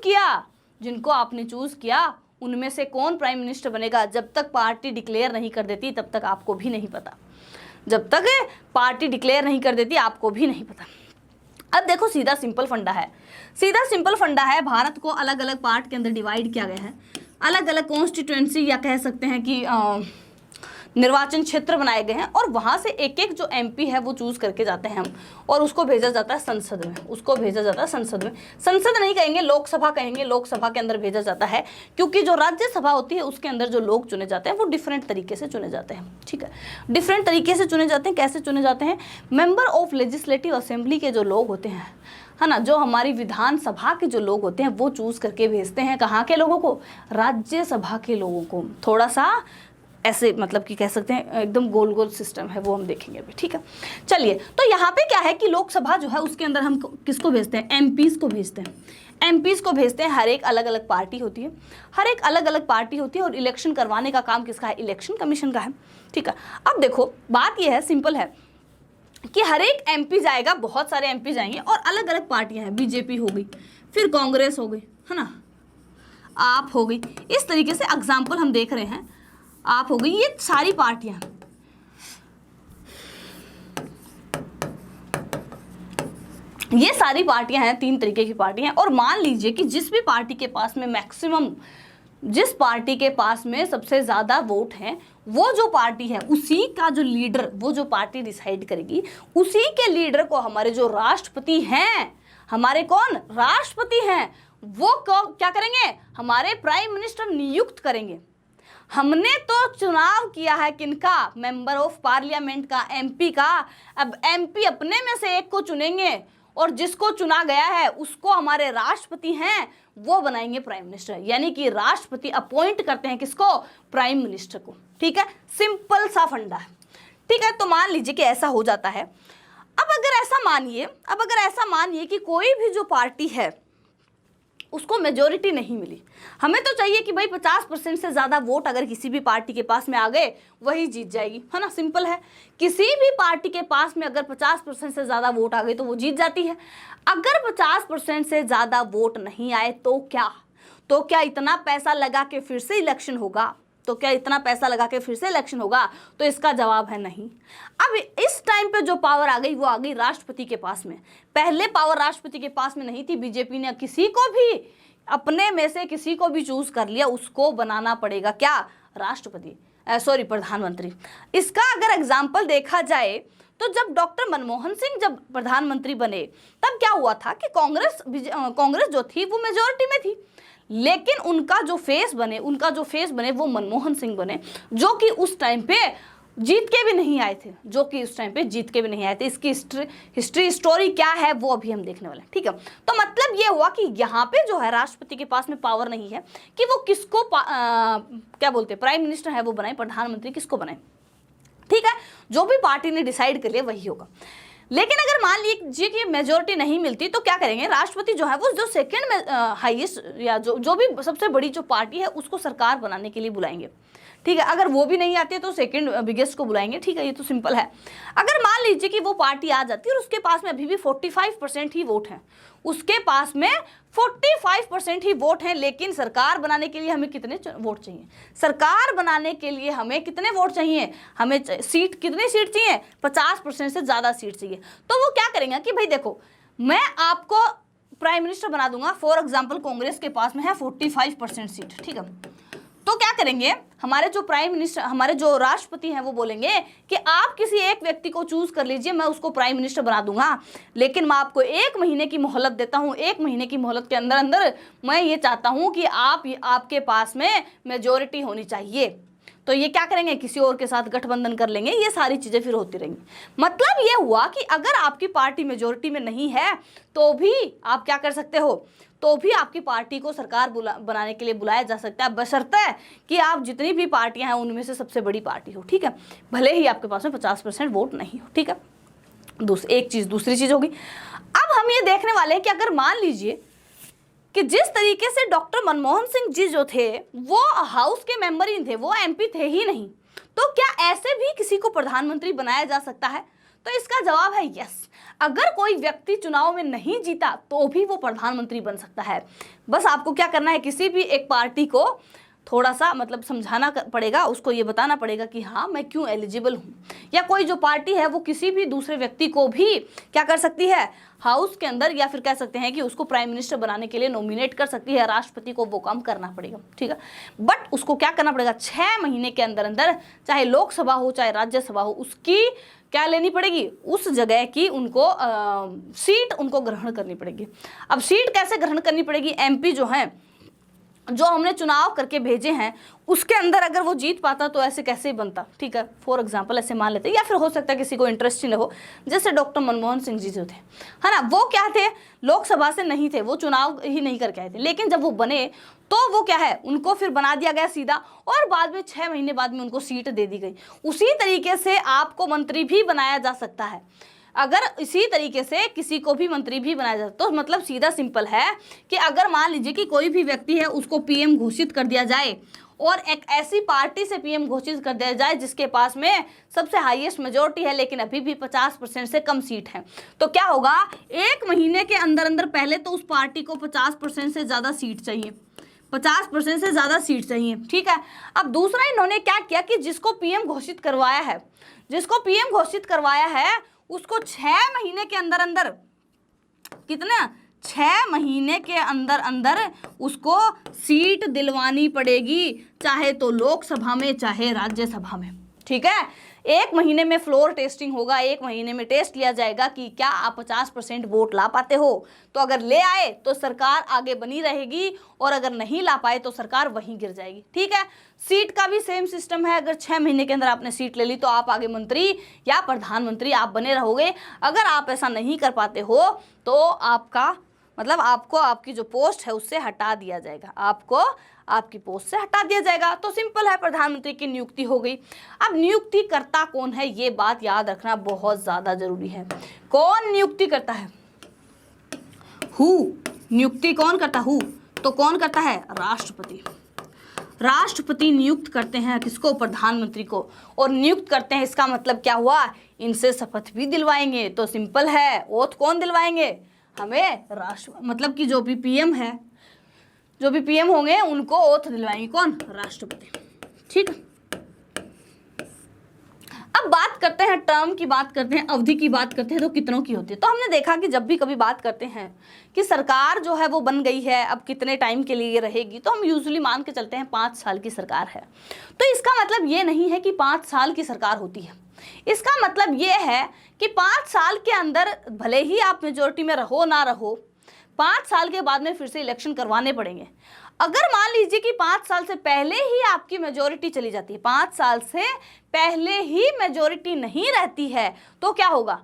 A: किया उनमें से कौन प्राइम मिनिस्टर बनेगा, जब तक पार्टी डिक्लेयर नहीं कर देती तब तक आपको भी नहीं पता। जब तक पार्टी डिक्लेयर नहीं कर देती आपको भी नहीं पता। अब देखो सीधा सिंपल फंडा है, सीधा सिंपल फंडा है। भारत को अलग अलग पार्ट के अंदर डिवाइड किया गया है, अलग अलग कॉन्स्टिट्यूएंसी या कह सकते हैं कि निर्वाचन क्षेत्र बनाए गए हैं, और वहाँ से एक एक जो एमपी है वो चूज करके जाते हैं हम, और उसको भेजा जाता है संसद में, उसको भेजा जाता है संसद में। संसद नहीं कहेंगे, लोकसभा कहेंगे, लोकसभा के अंदर भेजा जाता है, क्योंकि जो राज्यसभा होती है उसके अंदर जो लोग चुने जाते हैं वो डिफरेंट तरीके से चुने जाते हैं। ठीक है, डिफरेंट तरीके से चुने जाते हैं। कैसे चुने जाते हैं? मेंबर ऑफ लेजिस्लेटिव असेंबली के जो लोग होते हैं, है ना, जो हमारी विधानसभा के जो लोग होते हैं वो चूज करके भेजते हैं कहाँ के लोगों को? राज्यसभा के लोगों को। थोड़ा सा ऐसे मतलब कि कह सकते हैं एकदम गोल गोल सिस्टम है, वो हम देखेंगे अभी। ठीक है, चलिए, तो यहाँ पे क्या है कि लोकसभा जो है उसके अंदर हम किसको भेजते हैं? एमपीज को भेजते हैं। एमपीज को भेजते हैं। हर एक अलग अलग पार्टी होती है, हर एक अलग अलग पार्टी होती है, और इलेक्शन करवाने का काम किसका है? इलेक्शन कमीशन का है। ठीक है, अब देखो बात यह है, सिंपल है कि हर एक एमपी जाएगा, बहुत सारे एमपी जाएंगे, और अलग अलग पार्टियां हैं। बीजेपी हो गई, फिर कांग्रेस हो गई, है ना, आप हो गई, इस तरीके से एग्जाम्पल हम देख रहे हैं। आप हो गई, ये सारी पार्टियां, ये सारी पार्टियां हैं, 3 तरीके की पार्टियां हैं। और मान लीजिए कि जिस भी पार्टी के पास में मैक्सिमम, जिस पार्टी के पास में सबसे ज्यादा वोट हैं, वो जो पार्टी है उसी का जो लीडर, वो जो पार्टी डिसाइड करेगी, उसी के लीडर को हमारे जो राष्ट्रपति हैं, हमारे कौन राष्ट्रपति हैं, वो क्या करेंगे? हमारे प्राइम मिनिस्टर नियुक्त करेंगे। हमने तो चुनाव किया है किनका? मेंबर ऑफ पार्लियामेंट का, एमपी का। अब एमपी अपने में से एक को चुनेंगे, और जिसको चुना गया है उसको हमारे राष्ट्रपति हैं वो बनाएंगे प्राइम मिनिस्टर। यानी कि राष्ट्रपति अपॉइंट करते हैं किसको? प्राइम मिनिस्टर को। ठीक है, सिंपल सा फंडा है। ठीक है, तो मान लीजिए कि ऐसा हो जाता है। अब अगर ऐसा मानिए कि कोई भी जो पार्टी है उसको मेजोरिटी नहीं मिली, हमें तो चाहिए कि भाई 50% से ज़्यादा वोट अगर किसी भी पार्टी के पास में आ गए वही जीत जाएगी, है ना, सिंपल है। किसी भी पार्टी के पास में अगर 50% से ज़्यादा वोट आ गए तो वो जीत जाती है। अगर 50% से ज़्यादा वोट नहीं आए तो क्या इतना पैसा लगा के फिर से इलेक्शन होगा? तो इसका जवाब है नहीं। अब इस टाइम पे जो पावर आ गई वो आ गई राष्ट्रपति के पास में। पहले पावर राष्ट्रपति के पास में नहीं थी। बीजेपी ने किसी को भी, अपने में से किसी को भी चूज कर लिया, उसको बनाना पड़ेगा क्या? राष्ट्रपति, प्रधानमंत्री। इसका अगर एग्जाम्पल देखा जाए तो जब डॉक्टर मनमोहन सिंह जब प्रधानमंत्री बने तब क्या हुआ था कि कांग्रेस जो थी वो मेजोरिटी में थी, लेकिन उनका जो फेस बने वो मनमोहन सिंह बने, जो कि उस टाइम पे जीत के भी नहीं आए थे। इसकी हिस्ट्री स्टोरी क्या है वो अभी हम देखने वाले हैं। ठीक है, तो मतलब ये हुआ कि यहाँ पे जो है राष्ट्रपति के पास में पावर नहीं है कि वो किसको क्या बोलते हैं, प्राइम मिनिस्टर है वो बनाए, प्रधानमंत्री किसको बनाए। ठीक है, जो भी पार्टी ने डिसाइड कर लिया वही होगा। लेकिन अगर मान लीजिए कि मेजोरिटी नहीं मिलती तो क्या करेंगे? राष्ट्रपति जो है वो जो सेकंड में हाईएस्ट या जो भी सबसे बड़ी जो पार्टी है उसको सरकार बनाने के लिए बुलाएंगे। ठीक है, अगर वो भी नहीं आती है तो सेकंड बिगेस्ट को बुलाएंगे। ठीक है, ये तो सिंपल है। अगर मान लीजिए कि वो पार्टी आ जाती है और उसके पास में अभी भी 45% ही वोट हैं, उसके पास में 45% ही वोट हैं, लेकिन सरकार बनाने के लिए हमें कितने वोट चाहिए? सरकार बनाने के लिए हमें कितने वोट चाहिए? हमें कितनी सीट चाहिए? 50% से ज़्यादा सीट चाहिए। तो वो क्या करेंगे कि भाई देखो, मैं आपको प्राइम मिनिस्टर बना दूंगा। फॉर एग्जाम्पल कांग्रेस के पास में है 45% सीट। ठीक है, तो क्या करेंगे? हमारे जो प्राइम मिनिस्टर, हमारे जो राष्ट्रपति हैं वो बोलेंगे कि आप किसी एक व्यक्ति को चूज कर लीजिए, मैं उसको प्राइम मिनिस्टर बना दूंगा, लेकिन मैं आपको 1 महीने की मोहलत देता हूं। 1 महीने की मोहलत के अंदर अंदर मैं ये चाहता हूं कि आपके पास में मेजोरिटी होनी चाहिए। तो ये क्या करेंगे? किसी और के साथ गठबंधन कर लेंगे। ये सारी चीजें फिर होती रहेंगी। मतलब ये हुआ कि अगर आपकी पार्टी मेजोरिटी में नहीं है तो भी आप क्या कर सकते हो? तो भी आपकी पार्टी को सरकार बनाने के लिए बुलाया जा सकता है, बशर्ते कि आप जितनी भी पार्टियां हैं उनमें से सबसे बड़ी पार्टी हो। ठीक है, भले ही आपके पास में 50% वोट नहीं हो। ठीक है, दूसरी चीज होगी। अब हम ये देखने वाले हैं कि अगर मान लीजिए कि जिस तरीके से डॉक्टर मनमोहन सिंह जी जो थे वो हाउस के मेंबर ही थे, वो एमपी थे ही नहीं, तो क्या ऐसे भी किसी को प्रधानमंत्री बनाया जा सकता है? तो इसका जवाब है यस। अगर कोई व्यक्ति चुनाव में नहीं जीता तो भी वो प्रधानमंत्री बन सकता है। बस आपको क्या करना है, किसी भी एक पार्टी को थोड़ा सा मतलब समझाना पड़ेगा, उसको ये बताना पड़ेगा कि हाँ मैं क्यों एलिजिबल हूँ। या कोई जो पार्टी है वो किसी भी दूसरे व्यक्ति को भी क्या कर सकती है, हाउस के अंदर, या फिर कह सकते हैं कि उसको प्राइम मिनिस्टर बनाने के लिए नॉमिनेट कर सकती है। राष्ट्रपति को वो काम करना पड़ेगा, ठीक है। बट उसको क्या करना पड़ेगा, 6 महीने के अंदर अंदर, चाहे लोकसभा हो चाहे राज्यसभा हो, उसकी क्या लेनी पड़ेगी, उस जगह की उनको सीट उनको ग्रहण करनी पड़ेगी। अब सीट कैसे ग्रहण करनी पड़ेगी, एमपी जो है, जो हमने चुनाव करके भेजे हैं, उसके अंदर अगर वो जीत पाता तो ऐसे कैसे बनता, ठीक है। फॉर एग्जांपल ऐसे मान लेते, या फिर हो सकता है किसी को इंटरेस्ट ही न हो, जैसे डॉक्टर मनमोहन सिंह जी जो थे, है ना, वो क्या थे, लोकसभा से नहीं थे, वो चुनाव ही नहीं करके आए थे, लेकिन जब वो बने तो वो क्या है, उनको फिर बना दिया गया सीधा, और बाद में 6 महीने बाद में उनको सीट दे दी गई। उसी तरीके से आपको मंत्री भी बनाया जा सकता है। अगर इसी तरीके से किसी को भी मंत्री भी बनाया जाए तो मतलब सीधा सिंपल है कि अगर मान लीजिए कि कोई भी व्यक्ति है उसको पीएम घोषित कर दिया जाए, और एक ऐसी पार्टी से पीएम घोषित कर दिया जाए जिसके पास में सबसे हाईएस्ट मेजोरिटी है, लेकिन अभी भी 50% से कम सीट है, तो क्या होगा, 1 महीने के अंदर अंदर पहले तो उस पार्टी को 50% से ज़्यादा सीट चाहिए, 50% से ज़्यादा सीट चाहिए, ठीक है। अब दूसरा इन्होंने क्या किया कि जिसको पीएम घोषित करवाया है, जिसको पीएम घोषित करवाया है उसको 6 महीने के अंदर अंदर, कितना, 6 महीने के अंदर अंदर उसको सीट दिलवानी पड़ेगी, चाहे तो लोकसभा में चाहे राज्यसभा में, ठीक है। 1 महीने में फ्लोर टेस्टिंग होगा, 1 महीने में टेस्ट लिया जाएगा कि क्या आप 50% वोट ला पाते हो, तो अगर ले आए तो सरकार आगे बनी रहेगी, और अगर नहीं ला पाए तो सरकार वहीं गिर जाएगी, ठीक है। सीट का भी सेम सिस्टम है, अगर 6 महीने के अंदर आपने सीट ले ली तो आप आगे मंत्री या प्रधानमंत्री आप बने रहोगे। अगर आप ऐसा नहीं कर पाते हो तो आपका मतलब आपको आपकी जो पोस्ट है उससे हटा दिया जाएगा, आपको आपकी पोस्ट से हटा दिया जाएगा। तो सिंपल है, प्रधानमंत्री की नियुक्ति हो गई। अब नियुक्ति करता कौन है, ये बात याद रखना बहुत ज़्यादा जरूरी है। कौन नियुक्ति करता है, हु, नियुक्ति कौन करता, हु, तो कौन करता है, राष्ट्रपति। राष्ट्रपति नियुक्त करते हैं किसको, प्रधानमंत्री को, और नियुक्त करते हैं इसका मतलब क्या हुआ, इनसे शपथ भी दिलवाएंगे। तो सिंपल है, ओथ कौन दिलवाएंगे, हमें राष्ट्र मतलब कि जो भी पीएम है, जो भी पीएम होंगे उनको ओथ दिलवाएंगे, कौन, राष्ट्रपति, ठीक। अब बात करते हैं टर्म की, बात करते हैं अवधि की, बात करते हैं तो कितनों की होती है। तो हमने देखा कि जब भी कभी बात करते हैं कि सरकार जो है वो बन गई है, अब कितने टाइम के लिए ये रहेगी, तो हम यूजुअली मान के चलते हैं 5 साल की सरकार है। तो इसका मतलब ये नहीं है कि 5 साल की सरकार होती है, इसका मतलब ये है कि 5 साल के अंदर भले ही आप मेजोरिटी में रहो ना रहो, 5 साल के बाद में फिर से इलेक्शन करवाने पड़ेंगे। अगर मान लीजिए कि 5 साल से पहले ही आपकी मेजोरिटी चली जाती है, 5 साल से पहले ही मेजोरिटी नहीं रहती है, तो क्या होगा,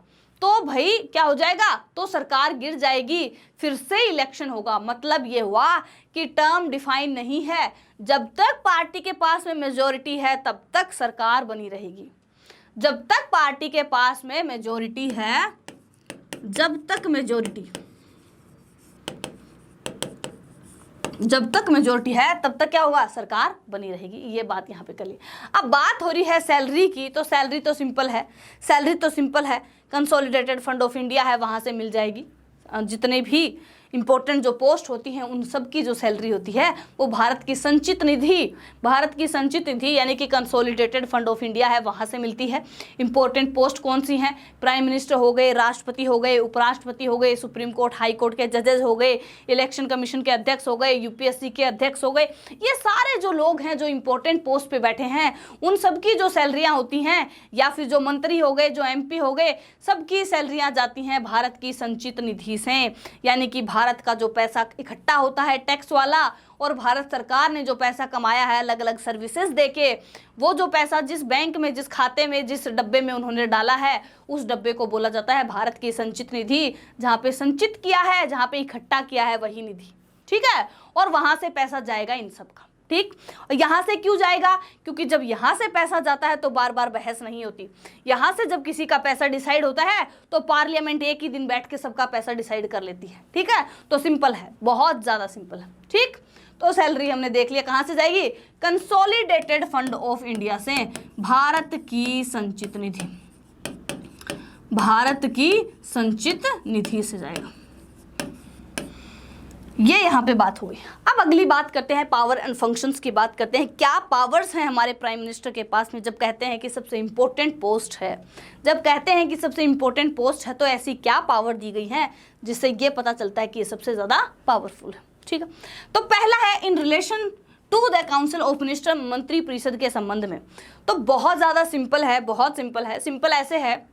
A: तो भाई क्या हो जाएगा, तो सरकार गिर जाएगी, फिर से इलेक्शन होगा। मतलब ये हुआ कि टर्म डिफाइन नहीं है, जब तक पार्टी के पास में मेजोरिटी है तब तक सरकार बनी रहेगी, जब तक पार्टी के पास में मेजोरिटी है, जब तक मेजोरिटी है तब तक क्या होगा, सरकार बनी रहेगी। ये बात यहाँ पे कर ली। अब बात हो रही है सैलरी की, तो सैलरी तो सिंपल है, कंसोलिडेटेड फंड ऑफ इंडिया है, वहाँ से मिल जाएगी। जितने भी इंपॉर्टेंट जो पोस्ट होती हैं उन सब की जो सैलरी होती है वो भारत की संचित निधि यानी कि कंसोलिडेटेड फंड ऑफ इंडिया है, वहाँ से मिलती है। इंपॉर्टेंट पोस्ट कौन सी हैं, प्राइम मिनिस्टर हो गए, राष्ट्रपति हो गए, उपराष्ट्रपति हो गए, सुप्रीम कोर्ट हाई कोर्ट के जजेस हो गए, इलेक्शन कमीशन के अध्यक्ष हो गए, यूपीएससी के अध्यक्ष हो गए। ये सारे जो लोग हैं जो इंपॉर्टेंट पोस्ट पे बैठे हैं उन सबकी जो सैलरियाँ होती हैं, या फिर जो मंत्री हो गए, जो एमपी हो गए, सबकी सैलरियाँ जाती हैं भारत की संचित निधि से। यानी कि भारत का जो पैसा इकट्ठा होता है टैक्स वाला, और भारत सरकार ने जो पैसा कमाया है अलग अलग सर्विसेज देके, वो जो पैसा जिस बैंक में, जिस खाते में, जिस डब्बे में उन्होंने डाला है, उस डब्बे को बोला जाता है भारत की संचित निधि। जहाँ पे संचित किया है, जहाँ पे इकट्ठा किया है, वही निधि, ठीक है। और वहां से पैसा जाएगा इन सब का, ठीक। और यहाँ से क्यों जाएगा, क्योंकि जब यहाँ से पैसा जाता है तो बार बार बहस नहीं होती। यहाँ से जब किसी का पैसा डिसाइड होता है तो पार्लियामेंट एक ही दिन बैठ के सबका पैसा डिसाइड कर लेती है, ठीक है। तो सिंपल है, बहुत ज़्यादा सिंपल है, ठीक। तो सैलरी हमने देख लिया, कहाँ से जाएगी, कंसोलिडेटेड फंड ऑफ इंडिया से, भारत की संचित निधि से जाएगा। ये यहाँ पे बात हो गई। अब अब अगली बात करते हैं, पावर एंड फंक्शंस की बात करते हैं। क्या पावर्स हैं हमारे प्राइम मिनिस्टर के पास में? जब कहते हैं कि सबसे इंपॉर्टेंट पोस्ट है, जब कहते हैं कि सबसे इंपॉर्टेंट पोस्ट है, तो ऐसी क्या पावर दी गई है जिससे ये पता चलता है कि ये सबसे ज़्यादा पावरफुल है? ठीक है, तो पहला है in relation to the council of minister, मंत्री परिषद के संबंध में। तो बहुत ज़्यादा सिंपल है, बहुत सिंपल है। सिंपल ऐसे है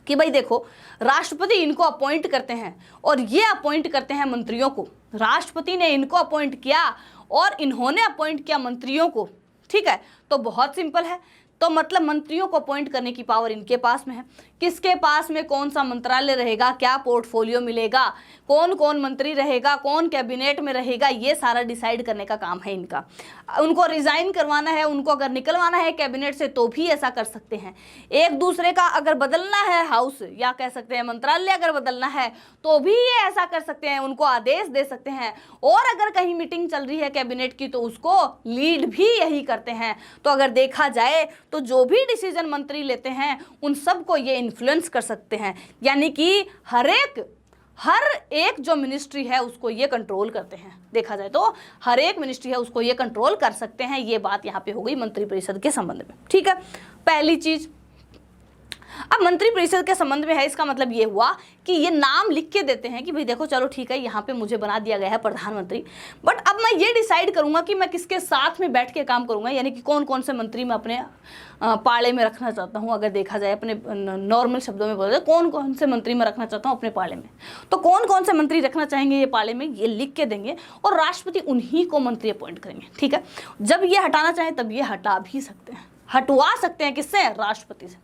A: कि भाई देखो, राष्ट्रपति इनको अपॉइंट करते हैं और ये अपॉइंट करते हैं मंत्रियों को। राष्ट्रपति ने इनको अपॉइंट किया और इन्होंने अपॉइंट किया मंत्रियों को। ठीक है, तो बहुत सिंपल है। तो मतलब मंत्रियों को अपॉइंट करने की पावर इनके पास में है। किसके पास में कौन सा मंत्रालय रहेगा, क्या पोर्टफोलियो मिलेगा, कौन कौन मंत्री रहेगा, कौन कैबिनेट में रहेगा, ये सारा डिसाइड करने का काम है इनका। उनको रिजाइन करवाना है, उनको अगर निकलवाना है कैबिनेट से तो भी ऐसा कर सकते हैं। एक दूसरे का अगर बदलना है हाउस, या कह सकते हैं मंत्रालय अगर बदलना है तो भी ये ऐसा कर सकते हैं, उनको आदेश दे सकते हैं। और अगर कहीं मीटिंग चल रही है कैबिनेट की तो उसको लीड भी यही करते हैं। तो अगर देखा जाए तो जो भी डिसीजन मंत्री लेते हैं उन सबको ये इन्फ्लुएंस कर सकते हैं, यानी कि हर एक जो मिनिस्ट्री है उसको ये कंट्रोल करते हैं। देखा जाए तो हर एक मिनिस्ट्री है उसको ये कंट्रोल कर सकते हैं। ये बात यहाँ पे हो गई मंत्रिपरिषद के संबंध में। ठीक है, पहली चीज। अब मंत्रिपरिषद के संबंध में है, इसका मतलब ये हुआ कि ये नाम लिख के देते हैं कि भाई देखो चलो ठीक है, यहाँ पे मुझे बना दिया गया है प्रधानमंत्री, बट अब मैं ये डिसाइड करूंगा कि मैं किसके साथ में बैठ के काम करूंगा, यानी कि कौन कौन से मंत्री मैं अपने पाले में रखना चाहता हूँ। अगर देखा जाए अपने नॉर्मल शब्दों में बोला जाए, कौन कौन से मंत्री मैं रखना चाहता हूँ अपने पाले में, तो कौन कौन से मंत्री रखना चाहेंगे ये पाले में, ये लिख के देंगे और राष्ट्रपति उन्हीं को मंत्री अपॉइंट करेंगे। ठीक है, जब ये हटाना चाहे तब ये हटा भी सकते हैं, हटवा सकते हैं। किससे? राष्ट्रपति से।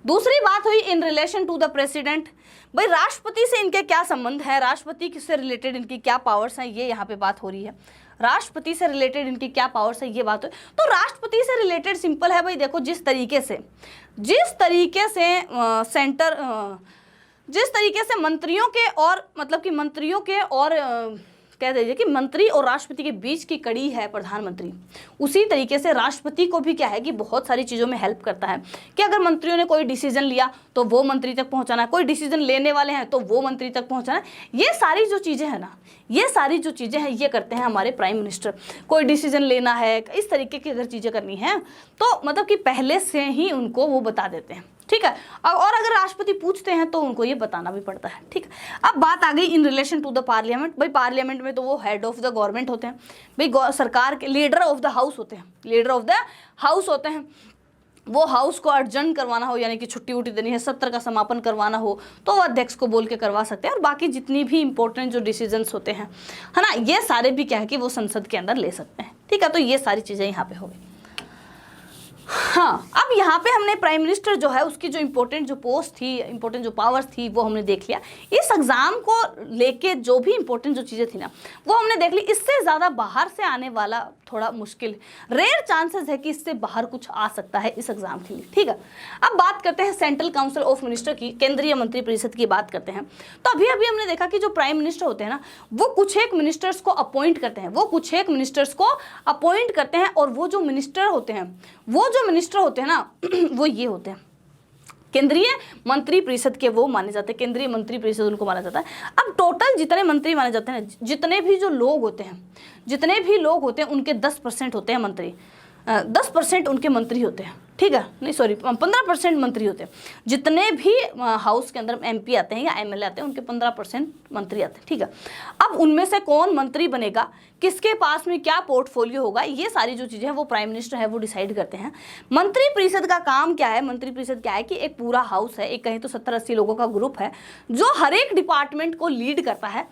A: दूसरी बात हुई in relation to the president. भाई राष्ट्रपति से इनके क्या संबंध है, राष्ट्रपति से रिलेटेड इनकी क्या पावर्स हैं, ये यहाँ पे बात हो रही है। राष्ट्रपति से रिलेटेड इनकी क्या पावर्स है, ये बात हो। तो राष्ट्रपति से रिलेटेड सिंपल है भाई, देखो जिस तरीके से मंत्रियों के और मतलब कि मंत्रियों के और कह दीजिए कि मंत्री और राष्ट्रपति के बीच की कड़ी है प्रधानमंत्री, उसी तरीके से राष्ट्रपति को भी क्या है कि बहुत सारी चीज़ों में हेल्प करता है कि अगर मंत्रियों ने कोई डिसीजन लिया तो वो मंत्री तक पहुंचाना, कोई डिसीजन लेने वाले हैं तो वो मंत्री तक पहुंचाना। ये सारी जो चीज़ें हैं ना, ये सारी जो चीज़ें हैं ये करते हैं हमारे प्राइम मिनिस्टर। कोई डिसीजन लेना है, इस तरीके की अगर चीज़ें करनी है तो मतलब कि पहले से ही उनको वो बता देते हैं। ठीक है, और अगर राष्ट्रपति पूछते हैं तो उनको ये बताना भी पड़ता है। ठीक है, अब बात आ गई in relation to the parliament. भाई पार्लियामेंट में तो वो हेड ऑफ द गवर्नमेंट होते हैं, भाई सरकार के लीडर ऑफ द हाउस होते हैं, लीडर ऑफ द हाउस होते हैं। वो हाउस को अर्जेंट करवाना हो, यानी कि छुट्टी वुट्टी देनी है, सत्र का समापन करवाना हो तो वो अध्यक्ष को बोल के करवा सकते हैं। और बाकी जितनी भी इंपॉर्टेंट जो डिसीजंस होते हैं, है ना, ये सारे भी क्या है कि वो संसद के अंदर ले सकते हैं। ठीक है, तो ये सारी चीज़ें यहाँ पे हो गई। हाँ, अब यहाँ पे हमने प्राइम मिनिस्टर जो है उसकी जो इंपॉर्टेंट जो पोस्ट थी, इंपॉर्टेंट जो पावर्स थी वो हमने देख लिया। इस एग्जाम को लेके जो भी इंपॉर्टेंट जो चीज़ें थी ना वो हमने देख ली। इससे ज़्यादा बाहर से आने वाला थोड़ा मुश्किल, रेयर चांसेस है कि इससे बाहर कुछ आ सकता है इस एग्जाम के लिए। ठीक है, अब बात करते हैं सेंट्रल काउंसिल ऑफ मिनिस्टर की, केंद्रीय मंत्रिपरिषद की बात करते हैं। तो अभी अभी हमने देखा कि जो प्राइम मिनिस्टर होते हैं ना वो कुछ एक मिनिस्टर्स को अपॉइंट करते हैं, और वो जो मिनिस्टर होते हैं ना वो ये होते हैं केंद्रीय मंत्री परिषद के, वो माने जाते हैं केंद्रीय मंत्री परिषद, उनको माना जाता है। अब टोटल जितने मंत्री माने जाते हैं, जितने भी लोग होते हैं उनके 10% होते हैं मंत्री, 10% उनके मंत्री होते हैं। ठीक है, नहीं सॉरी 15% मंत्री होते हैं। जितने भी हाउस के अंदर MP आते हैं या MLA आते हैं उनके 15% मंत्री आते हैं। ठीक है, अब उनमें से कौन मंत्री बनेगा, किसके पास में क्या पोर्टफोलियो होगा, ये सारी जो चीज़ें हैं वो प्राइम मिनिस्टर है वो डिसाइड करते हैं। मंत्रिपरिषद का काम क्या है? मंत्रिपरिषद क्या है कि एक पूरा हाउस है, एक कहीं तो 70-80 लोगों का ग्रुप है जो हर एक डिपार्टमेंट को लीड करता है,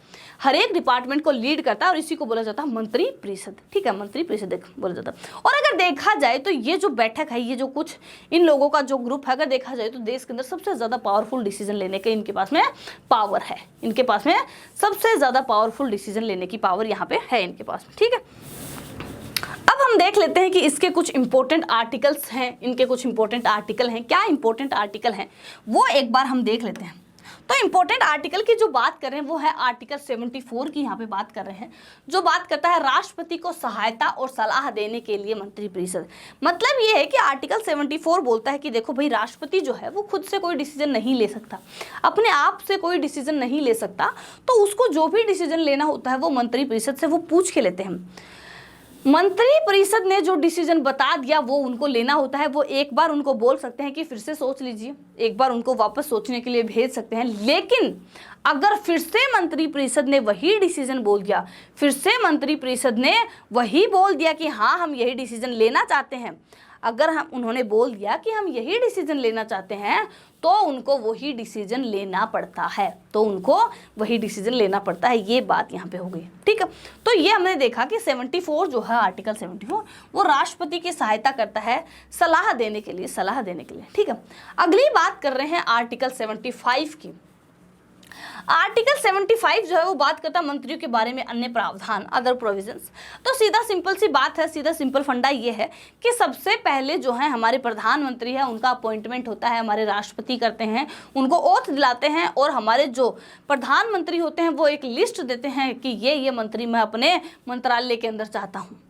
A: और इसी को बोला जाता है मंत्रिपरिषद। ठीक है, मंत्रिपरिषद बोला जाता है। और अगर देखा जाए तो ये जो बैठक है, ये जो कुछ इन लोगों का जो ग्रुप है, अगर देखा जाए तो देश के अंदर सबसे ज़्यादा पावरफुल डिसीजन लेने के इनके पास में पावर है, इनके पास में सबसे ज़्यादा पावरफुल डिसीजन लेने की पावर यहाँ पे है इनके पास में। ठीक है, अब हम देख लेते हैं कि इसके कुछ इंपॉर्टेंट आर्टिकल्स हैं, इनके कुछ इंपॉर्टेंट आर्टिकल हैं। क्या इंपॉर्टेंट आर्टिकल हैं वो एक बार हम देख लेते हैं। तो इंपॉर्टेंट आर्टिकल की जो बात कर रहे हैं वो है आर्टिकल 74 की यहाँ पे बात कर रहे हैं, जो बात करता है राष्ट्रपति को सहायता और सलाह देने के लिए मंत्रिपरिषद। मतलब ये है कि आर्टिकल 74 बोलता है कि देखो भाई, राष्ट्रपति जो है वो खुद से कोई डिसीजन नहीं ले सकता, अपने आप से कोई डिसीजन नहीं ले सकता, तो उसको जो भी डिसीजन लेना होता है वो मंत्रिपरिषद से वो पूछ के लेते हैं। मंत्री परिषद ने जो डिसीजन बता दिया वो उनको लेना होता है। वो एक बार उनको बोल सकते हैं कि फिर से सोच लीजिए, एक बार उनको वापस सोचने के लिए भेज सकते हैं, लेकिन अगर फिर से मंत्री परिषद ने वही डिसीजन बोल दिया, फिर से मंत्री परिषद ने वही बोल दिया कि हाँ हम यही डिसीजन लेना चाहते हैं, अगर हम उन्होंने बोल दिया कि हम यही डिसीजन लेना चाहते हैं, तो उनको वही डिसीजन लेना पड़ता है, तो उनको वही डिसीजन लेना पड़ता है। ये बात यहाँ पे हो गई, ठीक है। तो ये हमने देखा कि 74 जो है, आर्टिकल 74 वो राष्ट्रपति की सहायता करता है सलाह देने के लिए, ठीक है। अगली बात कर रहे हैं आर्टिकल 75 की। आर्टिकल 75 जो है वो बात करता है मंत्रियों के बारे में अन्य प्रावधान, अदर प्रोविजंस। तो सीधा सिंपल सी बात है, सीधा सिंपल फंडा ये है कि सबसे पहले जो है हमारे प्रधानमंत्री है उनका अपॉइंटमेंट होता है, हमारे राष्ट्रपति करते हैं, उनको ओथ दिलाते हैं, और हमारे जो प्रधानमंत्री होते हैं वो एक लिस्ट देते हैं कि ये मंत्री मैं अपने मंत्रालय के अंदर चाहता हूँ,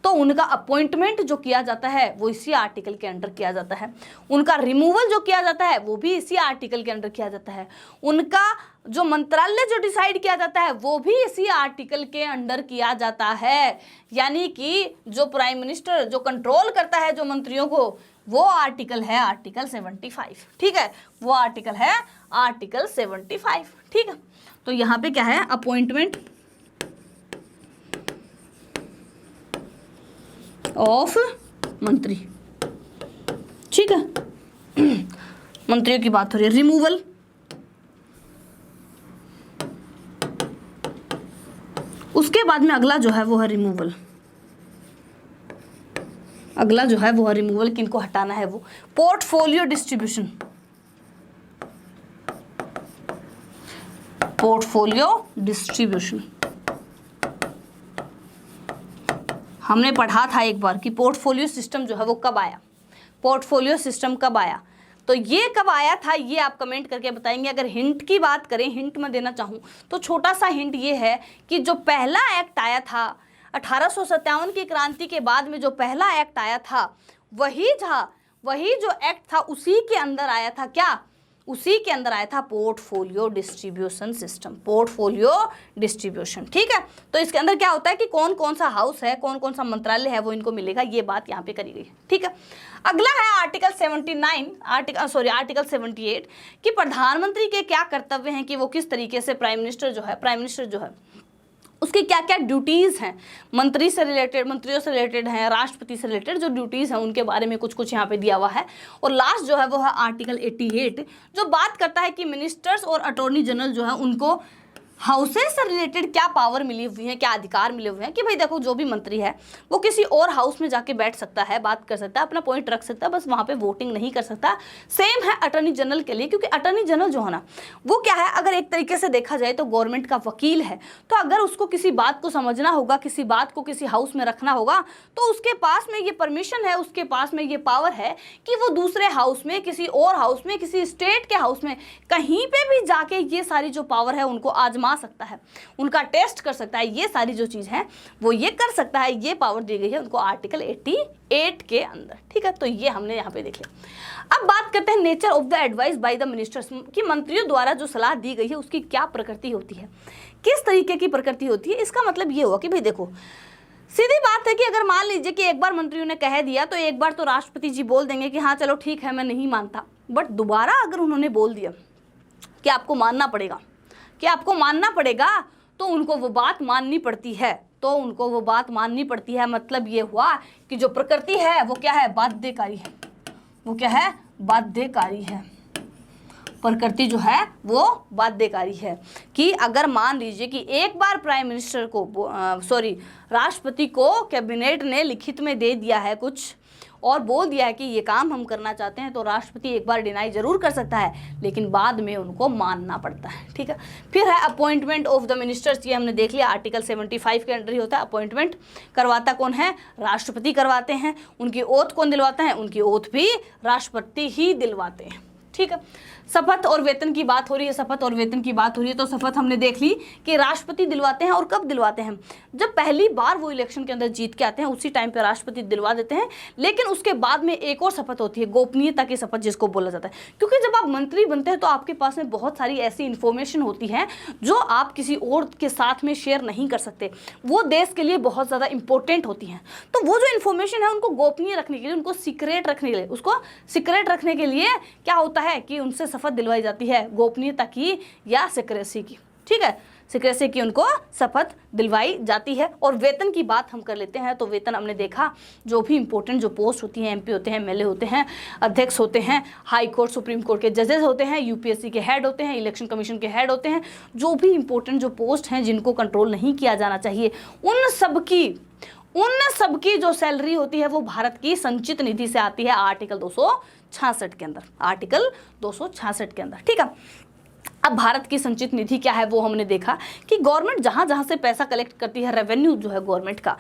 A: तो उनका अपॉइंटमेंट जो किया जाता है वो इसी आर्टिकल के अंडर किया जाता है। उनका रिमूवल जो किया जाता है वो भी इसी आर्टिकल के अंडर किया जाता है। उनका जो मंत्रालय जो डिसाइड किया जाता है वो भी इसी आर्टिकल के अंडर किया जाता है। यानी कि जो प्राइम मिनिस्टर जो कंट्रोल करता है जो मंत्रियों को, वो आर्टिकल है आर्टिकल 75, ठीक है, वो आर्टिकल है आर्टिकल 75, ठीक है। तो यहाँ पे क्या है, अपॉइंटमेंट ऑफ मंत्री, ठीक है, मंत्रियों की बात हो रही है। रिमूवल, उसके बाद में अगला जो है वो है रिमूवल, अगला जो है वो है रिमूवल, किनको हटाना है वो। पोर्टफोलियो डिस्ट्रीब्यूशन, पोर्टफोलियो डिस्ट्रीब्यूशन हमने पढ़ा था एक बार कि पोर्टफोलियो सिस्टम जो है वो कब आया, पोर्टफोलियो सिस्टम कब आया, तो ये कब आया था ये आप कमेंट करके बताएंगे। अगर हिंट की बात करें, हिंट में देना चाहूँ तो छोटा सा हिंट ये है कि जो पहला एक्ट आया था 1857 की क्रांति के बाद में, जो पहला एक्ट आया था वही जो एक्ट था उसी के अंदर आया था, क्या, उसी के अंदर आया था portfolio distribution system, portfolio distribution, ठीक है। तो इसके अंदर क्या होता है कि कौन कौन सा हाउस है, कौन कौन सा मंत्रालय है वो इनको मिलेगा, ये बात यहाँ पे करी गई, ठीक है। अगला है आर्टिकल 79, आर्टिकल 78 कि प्रधानमंत्री के क्या कर्तव्य हैं, कि वो किस तरीके से प्राइम मिनिस्टर जो है उसकी क्या क्या ड्यूटीज़ हैं, मंत्रियों से रिलेटेड हैं, राष्ट्रपति से रिलेटेड जो ड्यूटीज़ हैं उनके बारे में कुछ कुछ यहाँ पे दिया हुआ है। और लास्ट जो है वो है आर्टिकल 88 जो बात करता है कि मिनिस्टर्स और अटॉर्नी जनरल जो है उनको हाउसेस से रिलेटेड क्या पावर मिली हुई है, क्या अधिकार मिले हुए हैं, कि भाई देखो जो भी मंत्री है वो किसी और हाउस में जाके बैठ सकता है, बात कर सकता है, अपना पॉइंट रख सकता है, बस वहाँ पे वोटिंग नहीं कर सकता। सेम है अटॉर्नी जनरल के लिए, क्योंकि अटॉर्नी जनरल जो है ना वो क्या है, अगर एक तरीके से देखा जाए तो गवर्नमेंट का वकील है, तो अगर उसको किसी बात को समझना होगा, किसी बात को किसी हाउस में रखना होगा, तो उसके पास में ये परमिशन है, उसके पास में ये पावर है कि वो दूसरे हाउस में, किसी और हाउस में, किसी स्टेट के हाउस में, कहीं पे भी जाके ये सारी जो पावर है उनको आजमा सकता है, उनका टेस्ट कर सकता है, ये सारी जो चीज है वो ये कर सकता है, ये पावर दी गई है उनको आर्टिकल 88 के अंदर, ठीक है। तो ये हमने यहाँ पे देख लिया। अब बात करते हैं nature of the advice by the ministers, कि मंत्रियों द्वारा जो सलाह दी गई है उसकी क्या प्रकृति होती है, किस तरीके की प्रकृति होती है। इसका मतलब ये हुआ कि भाई देखो, सीधी बात है कि अगर मान लीजिए कि एक बार मंत्रियों ने कह दिया तो एक बार तो राष्ट्रपति जी बोल देंगे कि हाँ चलो ठीक है मैं नहीं मानता, बट दोबारा अगर उन्होंने बोल दिया कि आपको मानना पड़ेगा, तो उनको वो बात माननी पड़ती है, मतलब ये हुआ कि जो प्रकृति है वो क्या है, बाध्यकारी है, प्रकृति जो है वो बाध्यकारी है। कि अगर मान लीजिए कि एक बार प्राइम मिनिस्टर को राष्ट्रपति को कैबिनेट ने लिखित में दे दिया है कुछ और बोल दिया है कि ये काम हम करना चाहते हैं, तो राष्ट्रपति एक बार डिनाई जरूर कर सकता है, लेकिन बाद में उनको मानना पड़ता है, ठीक है। फिर है अपॉइंटमेंट ऑफ द मिनिस्टर्स, ये हमने देख लिया आर्टिकल 75 के अंडर ही होता है। अपॉइंटमेंट करवाता कौन है, राष्ट्रपति करवाते हैं। उनकी ओथ कौन दिलवाता है, उनकी ओथ भी राष्ट्रपति ही दिलवाते हैं, ठीक है। शपथ और वेतन की बात हो रही है, शपथ और वेतन की बात हो रही है, तो शपथ हमने देख ली कि राष्ट्रपति दिलवाते हैं। और कब दिलवाते हैं? जब पहली बार वो इलेक्शन के अंदर जीत के आते हैं, उसी टाइम पे राष्ट्रपति दिलवा देते हैं। लेकिन उसके बाद में एक और शपथ होती है, गोपनीयता की शपथ जिसको बोला जाता है। क्योंकि जब आप मंत्री बनते हैं तो आपके पास में बहुत सारी ऐसी इंफॉर्मेशन होती है जो आप किसी और के साथ में शेयर नहीं कर सकते, वो देश के लिए बहुत ज़्यादा इंपॉर्टेंट होती हैं। तो वो जो इन्फॉर्मेशन है उनको गोपनीय रखने के लिए, उनको सीक्रेट रखने के लिए, उसको सीक्रेट रखने के लिए क्या होता है कि उनसे शपथ दिलवाई जाती है, गोपनीयता की या सिक्रेसी की। ठीक है, सिक्रेसी की उनको शपथ दिलवाई जाती है। और वेतन की बात हम कर लेते हैं। तो वेतन हमने देखा, जो भी इंपॉर्टेंट जो पोस्ट होती हैं, एमपी होते हैं, एमएलए होते हैं, अध्यक्ष होते हैं, हाई कोर्ट सुप्रीम कोर्ट के जजेस होते हैं, यूपीएससी के हेड होते हैं, इलेक्शन कमीशन के हेड होते हैं, जो भी इंपॉर्टेंट जो पोस्ट हैं जिनको कंट्रोल नहीं किया जाना चाहिए, उन सबकी जो सैलरी होती है वो भारत की संचित निधि से आती है, आर्टिकल 266 के अंदर, आर्टिकल 266 के अंदर। ठीक है, अब भारत की संचित निधि क्या है वो हमने देखा कि गवर्नमेंट जहां जहां से पैसा कलेक्ट करती है, रेवेन्यू जो है गवर्नमेंट का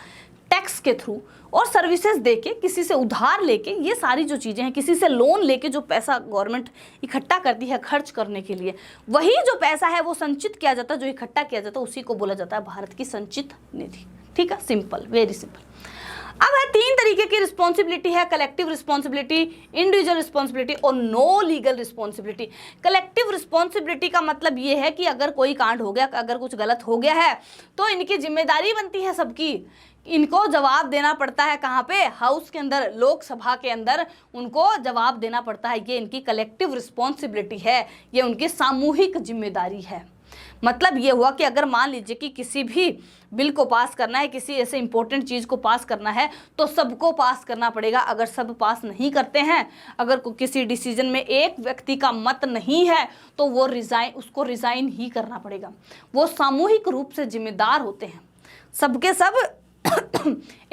A: टैक्स के थ्रू और सर्विसेज देके, किसी से उधार लेके, ये सारी जो चीज़ें हैं, किसी से लोन लेके जो पैसा गवर्नमेंट इकट्ठा करती है खर्च करने के लिए, वही जो पैसा है वो संचित किया जाता है, जो इकट्ठा किया जाता है उसी को बोला जाता है भारत की संचित निधि। ठीक है, सिंपल, वेरी सिंपल। अब है 3 तरीके की रिस्पॉन्सिबिलिटी है, कलेक्टिव रिस्पॉन्सिबिलिटी, इंडिविजुअल रिस्पॉन्सिबिलिटी और no legal responsibility. Collective responsibility का मतलब ये है कि अगर कोई कांड हो गया, अगर कुछ गलत हो गया है तो इनकी जिम्मेदारी बनती है सबकी, इनको जवाब देना पड़ता है। कहाँ पे? हाउस के अंदर, लोकसभा के अंदर उनको जवाब देना पड़ता है। ये इनकी कलेक्टिव रिस्पॉन्सिबिलिटी है, ये उनकी सामूहिक जिम्मेदारी है। मतलब ये हुआ कि अगर मान लीजिए कि किसी भी बिल को पास करना है, किसी ऐसे इंपॉर्टेंट चीज़ को पास करना है तो सबको पास करना पड़ेगा। अगर सब पास नहीं करते हैं, अगर किसी डिसीजन में एक व्यक्ति का मत नहीं है तो वो उसको रिज़ाइन ही करना पड़ेगा। वो सामूहिक रूप से जिम्मेदार होते हैं, सबके सब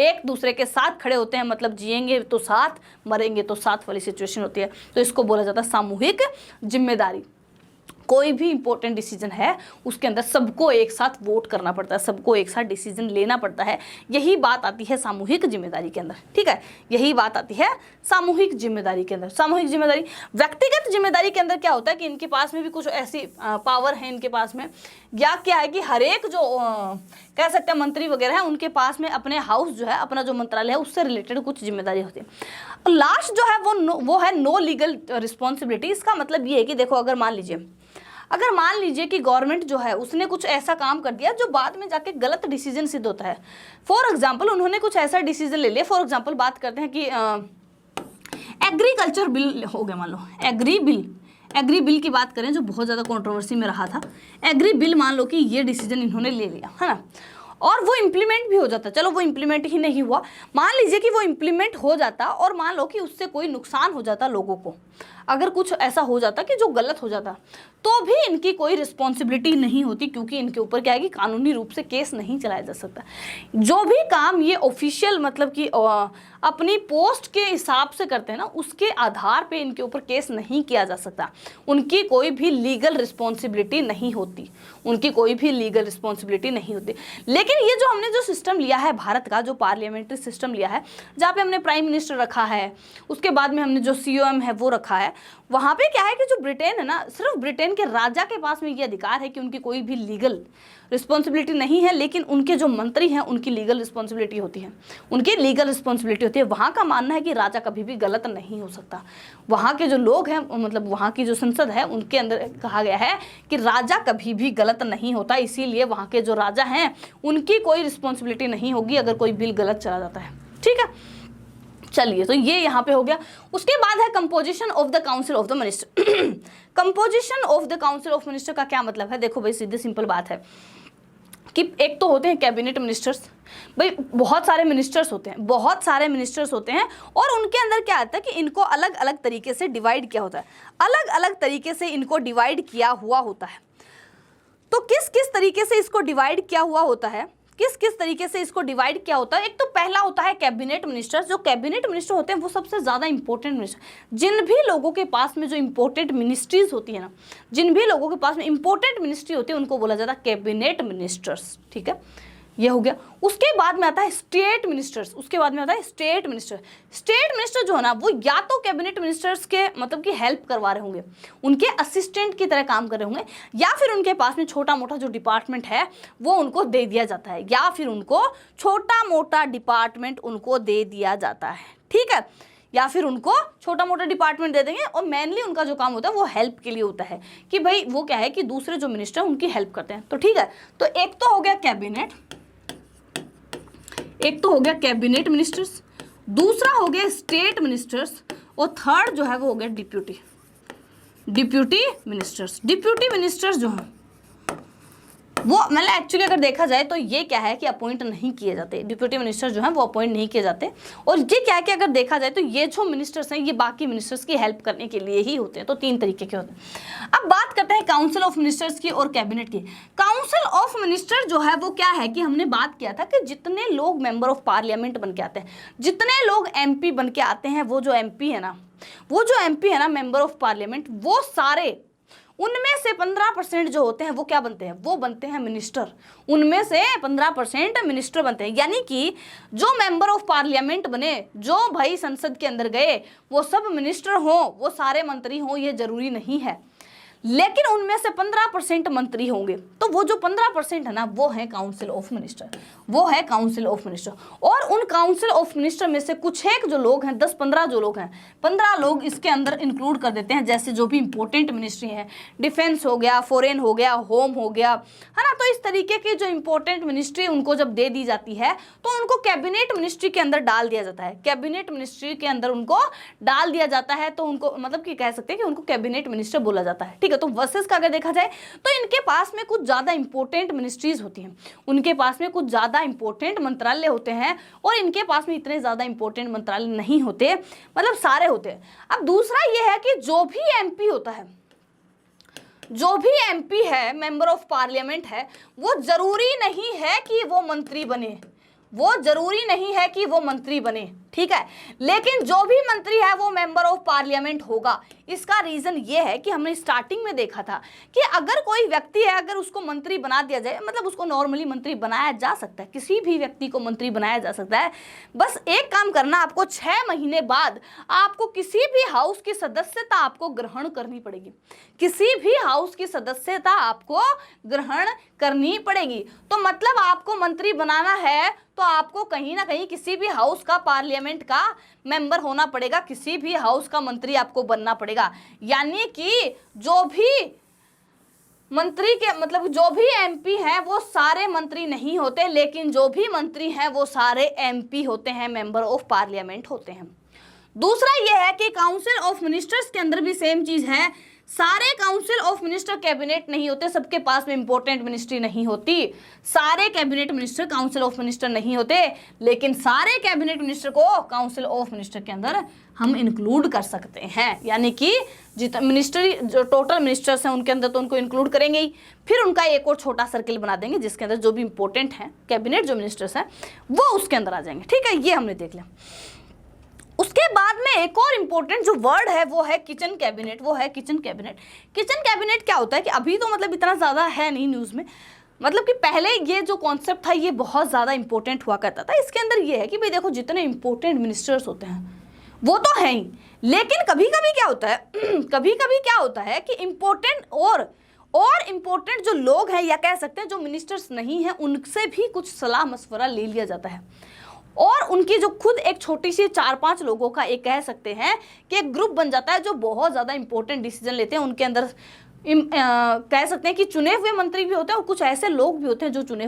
A: एक दूसरे के साथ खड़े होते हैं, मतलब जिएंगे तो साथ, मरेंगे तो साथ वाली सिचुएशन होती है। तो इसको बोला जाता है सामूहिक जिम्मेदारी। कोई भी इंपॉर्टेंट डिसीजन है उसके अंदर सबको एक साथ वोट करना पड़ता है, सबको एक साथ डिसीजन लेना पड़ता है। यही बात आती है सामूहिक जिम्मेदारी के अंदर। ठीक है, यही बात आती है सामूहिक जिम्मेदारी के अंदर। सामूहिक जिम्मेदारी, व्यक्तिगत जिम्मेदारी के अंदर क्या होता है कि इनके पास में भी कुछ ऐसी पावर है इनके पास में, या क्या है कि हर एक जो कह सकते हैं मंत्री वगैरह है उनके पास में अपने हाउस जो है, अपना जो मंत्रालय है उससे रिलेटेड कुछ जिम्मेदारी होती है। लास्ट जो है वो है नो लीगल रिस्पॉन्सिबिलिटी। इसका मतलब ये है कि देखो, अगर मान लीजिए कि गवर्नमेंट जो है उसने कुछ ऐसा काम कर दिया जो बाद में जाके गलत डिसीजन सिद्ध होता है। फॉर एग्जांपल उन्होंने कुछ ऐसा डिसीजन ले लिया, फॉर एग्जांपल बात करते हैं कि एग्रीकल्चर बिल हो गया, मान लो एग्री बिल की बात करें जो बहुत ज़्यादा कंट्रोवर्सी में रहा था। एग्री बिल मान लो कि ये डिसीजन इन्होंने ले लिया, है ना, और वो इम्प्लीमेंट भी हो जाता। चलो वो इम्प्लीमेंट ही नहीं हुआ, मान लीजिए कि वो इम्प्लीमेंट हो जाता और मान लो कि उससे कोई नुकसान हो जाता लोगों को, अगर कुछ ऐसा हो जाता कि जो गलत हो जाता, तो भी इनकी कोई रिस्पॉन्सिबिलिटी नहीं होती, क्योंकि इनके ऊपर क्या है कि कानूनी रूप से केस नहीं चलाया जा सकता। जो भी काम ये ऑफिशियल मतलब कि अपनी पोस्ट के हिसाब से करते हैं ना, उसके आधार पे इनके ऊपर केस नहीं किया जा सकता। उनकी कोई भी लीगल रिस्पॉन्सिबिलिटी नहीं होती, उनकी कोई भी लीगल रिस्पॉन्सिबिलिटी नहीं होती। लेकिन ये जो हमने जो सिस्टम लिया है भारत का, जो पार्लियामेंट्री सिस्टम लिया है, जहाँ पे हमने प्राइम मिनिस्टर रखा है, उसके बाद में हमने जो COM है वो रखा है, वहाँ पे क्या है कि जो ब्रिटेन है ना, सिर्फ ब्रिटेन के राजा के पास में ये अधिकार है कि उनकी कोई भी लीगल रिस्पॉन्सिबिलिटी नहीं है, लेकिन उनके जो मंत्री हैं उनकी लीगल रिस्पॉन्सिबिलिटी होती है, उनकी लीगल रिस्पॉन्सिबिलिटी होती है। वहाँ का मानना है कि राजा कभी भी गलत नहीं हो सकता। वहाँ के जो लोग हैं, मतलब वहाँ की जो संसद है, उनके अंदर कहा गया है कि राजा कभी भी गलत नहीं होता, इसीलिए वहाँ के जो राजा हैं उनकी कोई रिस्पॉन्सिबिलिटी नहीं होगी अगर कोई बिल गलत चला जाता है। ठीक है, चलिए, तो ये यहाँ पे हो गया। उसके बाद है composition of the council of the minister. Composition of the council of minister का क्या मतलब है? देखो भाई, सीधी सिंपल बात है कि एक तो होते हैं कैबिनेट मिनिस्टर्स। भाई बहुत सारे मिनिस्टर्स होते हैं, और उनके अंदर क्या आता है कि इनको अलग अलग तरीके से डिवाइड किया होता है, अलग अलग तरीके से इनको डिवाइड किया हुआ होता है। तो किस किस तरीके से इसको डिवाइड किया हुआ होता है, किस किस तरीके से इसको डिवाइड किया होता है? एक तो पहला होता है कैबिनेट मिनिस्टर। जो कैबिनेट मिनिस्टर होते हैं वो सबसे ज़्यादा इंपॉर्टेंट मिनिस्टर, जिन भी लोगों के पास में जो इंपॉर्टेंट मिनिस्ट्रीज होती है ना, जिन भी लोगों के पास में इंपॉर्टेंट मिनिस्ट्री होती है उनको बोला जाता है कैबिनेट मिनिस्टर्स। ठीक है, ये हो गया। उसके बाद में आता है स्टेट मिनिस्टर्स, उसके बाद में आता है स्टेट मिनिस्टर। स्टेट मिनिस्टर जो है ना वो या तो कैबिनेट मिनिस्टर्स के मतलब कि हेल्प करवा रहे होंगे, उनके असिस्टेंट की तरह काम कर रहे होंगे, या फिर उनके पास में छोटा मोटा जो डिपार्टमेंट है वो उनको दे दिया जाता है, या फिर उनको छोटा मोटा डिपार्टमेंट उनको दे दिया जाता है, ठीक है, या फिर उनको छोटा मोटा डिपार्टमेंट दे देंगे। और मेनली उनका जो काम होता है वो हेल्प के लिए होता है कि भाई वो क्या है कि दूसरे जो मिनिस्टर हैं उनकी हेल्प करते हैं। तो ठीक है, तो एक तो हो गया कैबिनेट, एक तो हो गया कैबिनेट मिनिस्टर्स, दूसरा हो गया स्टेट मिनिस्टर्स, और थर्ड जो है वो हो गया डिप्यूटी मिनिस्टर्स। डिप्यूटी मिनिस्टर्स जो हैं वो मतलब एक्चुअली अगर देखा जाए तो ये क्या है कि अपॉइंट नहीं किए जाते, डिप्यूटी मिनिस्टर जो हैं वो अपॉइंट नहीं किए जाते। और ये क्या है कि अगर देखा जाए तो ये जो मिनिस्टर्स हैं ये बाकी मिनिस्टर्स की हेल्प करने के लिए ही होते हैं। तो 3 तरीके के होते हैं। अब बात करते हैं काउंसिल ऑफ मिनिस्टर्स की और कैबिनेट की। काउंसिल ऑफ मिनिस्टर जो है वो क्या है कि हमने बात किया था कि जितने लोग मेंबर ऑफ पार्लियामेंट बन के आते हैं, जितने लोग MP बन के आते हैं, वो जो MP है ना मेंबर ऑफ पार्लियामेंट, वो सारे उनमें से 15% जो होते हैं वो क्या बनते हैं, वो बनते हैं मिनिस्टर। उनमें से 15% मिनिस्टर बनते हैं, यानी कि जो मेंबर ऑफ पार्लियामेंट बने, जो भाई संसद के अंदर गए, वो सब मिनिस्टर हों, वो सारे मंत्री हों, ये जरूरी नहीं है, लेकिन उनमें से 15% मंत्री होंगे। तो वो जो 15% है ना वो है काउंसिल ऑफ मिनिस्टर, वो है काउंसिल ऑफ मिनिस्टर। और उन काउंसिल ऑफ मिनिस्टर में से कुछ एक जो लोग हैं, 10-15 जो लोग हैं, 15 लोग इसके अंदर इंक्लूड कर देते हैं, जैसे जो भी इंपॉर्टेंट मिनिस्ट्री हैं, डिफेंस हो गया, फॉरेन हो गया, होम हो गया, है ना। तो इस तरीके की जो इंपॉर्टेंट मिनिस्ट्री उनको जब दे दी जाती है तो उनको कैबिनेट मिनिस्ट्री के अंदर डाल दिया जाता है, कैबिनेट मिनिस्ट्री के अंदर उनको डाल दिया जाता है। तो उनको मतलब कि कह सकते हैं कि उनको कैबिनेट मिनिस्टर बोला जाता है, ठीक है। तो वर्सेस का अगर देखा जाए तो इनके पास में कुछ ज्यादा इंपॉर्टेंट मिनिस्ट्रीज होती हैं, उनके पास में कुछ ज्यादा इंपॉर्टेंट मंत्रालय होते हैं, और इनके पास में इतने ज्यादा इंपॉर्टेंट मंत्रालय नहीं होते, मतलब सारे होते हैं। अब दूसरा ये है कि जो भी MP होता है, जो भी MP है, मेंबर ऑफ पार्लियामेंट है, वो जरूरी नहीं है कि वो मंत्री बने, वो जरूरी नहीं है कि वो मंत्री बने, ठीक है। लेकिन जो भी मंत्री है वो मेंबर ऑफ पार्लियामेंट होगा। इसका रीजन ये है कि हमने स्टार्टिंग में देखा था कि अगर कोई व्यक्ति है, अगर उसको मंत्री बना दिया जाए, मतलब उसको नॉर्मली मंत्री बनाया जा सकता है, किसी भी व्यक्ति को मंत्री बनाया जा सकता है। बस एक काम करना, आपको 6 महीने बाद आपको किसी भी हाउस की सदस्यता आपको ग्रहण करनी पड़ेगी, किसी भी हाउस की सदस्यता आपको ग्रहण करनी पड़ेगी। तो मतलब आपको मंत्री बनाना है तो आपको कहीं ना कहीं किसी भी हाउस का, पार्लियामेंट का मेंबर होना पड़ेगा, किसी भी हाउस का मंत्री आपको बनना पड़ेगा। यानी कि जो भी मंत्री के मतलब जो भी MP हैं वो सारे मंत्री नहीं होते, लेकिन जो भी मंत्री हैं वो सारे MP होते हैं, मेंबर ऑफ पार्लियामेंट होते हैं। दूसरा ये है कि काउंसिल ऑफ मिनिस्टर्स के अंदर भी सेम चीज है, सारे काउंसिल ऑफ मिनिस्टर कैबिनेट नहीं होते, सबके पास में इंपॉर्टेंट मिनिस्ट्री नहीं होती, सारे cabinet minister council of minister नहीं होते, लेकिन सारे कैबिनेट मिनिस्टर को काउंसिल ऑफ मिनिस्टर के अंदर हम इंक्लूड कर सकते हैं। यानी कि जितना मिनिस्ट्री जो टोटल मिनिस्टर्स हैं उनके अंदर तो उनको इंक्लूड करेंगे ही, फिर उनका एक और छोटा सर्किल बना देंगे जिसके अंदर जो भी इंपॉर्टेंट है कैबिनेट जो मिनिस्टर्स हैं वो उसके अंदर आ जाएंगे, ठीक है। ये हमने देख लिया। उसके बाद में एक और इंपॉर्टेंट जो वर्ड है वो है किचन कैबिनेट, वो है किचन कैबिनेट। किचन कैबिनेट क्या होता है कि अभी तो मतलब इतना ज़्यादा है नहीं न्यूज़ में, मतलब कि पहले ये जो कॉन्सेप्ट था ये बहुत ज़्यादा इंपॉर्टेंट हुआ करता था। इसके अंदर ये है कि भाई देखो जितने इंपॉर्टेंट मिनिस्टर्स होते हैं वो तो हैं ही, लेकिन कभी कभी क्या होता है कभी कभी क्या होता है कि इंपॉर्टेंट और इम्पोर्टेंट जो लोग हैं या कह सकते हैं जो मिनिस्टर्स नहीं हैं उनसे भी कुछ सलाह मशवरा ले लिया जाता है, और उनकी जो खुद एक छोटी सी 4-5 लोगों का एक कह सकते हैं कि एक ग्रुप बन जाता है जो बहुत ज़्यादा इंपॉर्टेंट डिसीजन लेते हैं। उनके अंदर कह सकते हैं कि चुने हुए मंत्री भी होते हैं और कुछ ऐसे लोग भी होते हैं जो चुने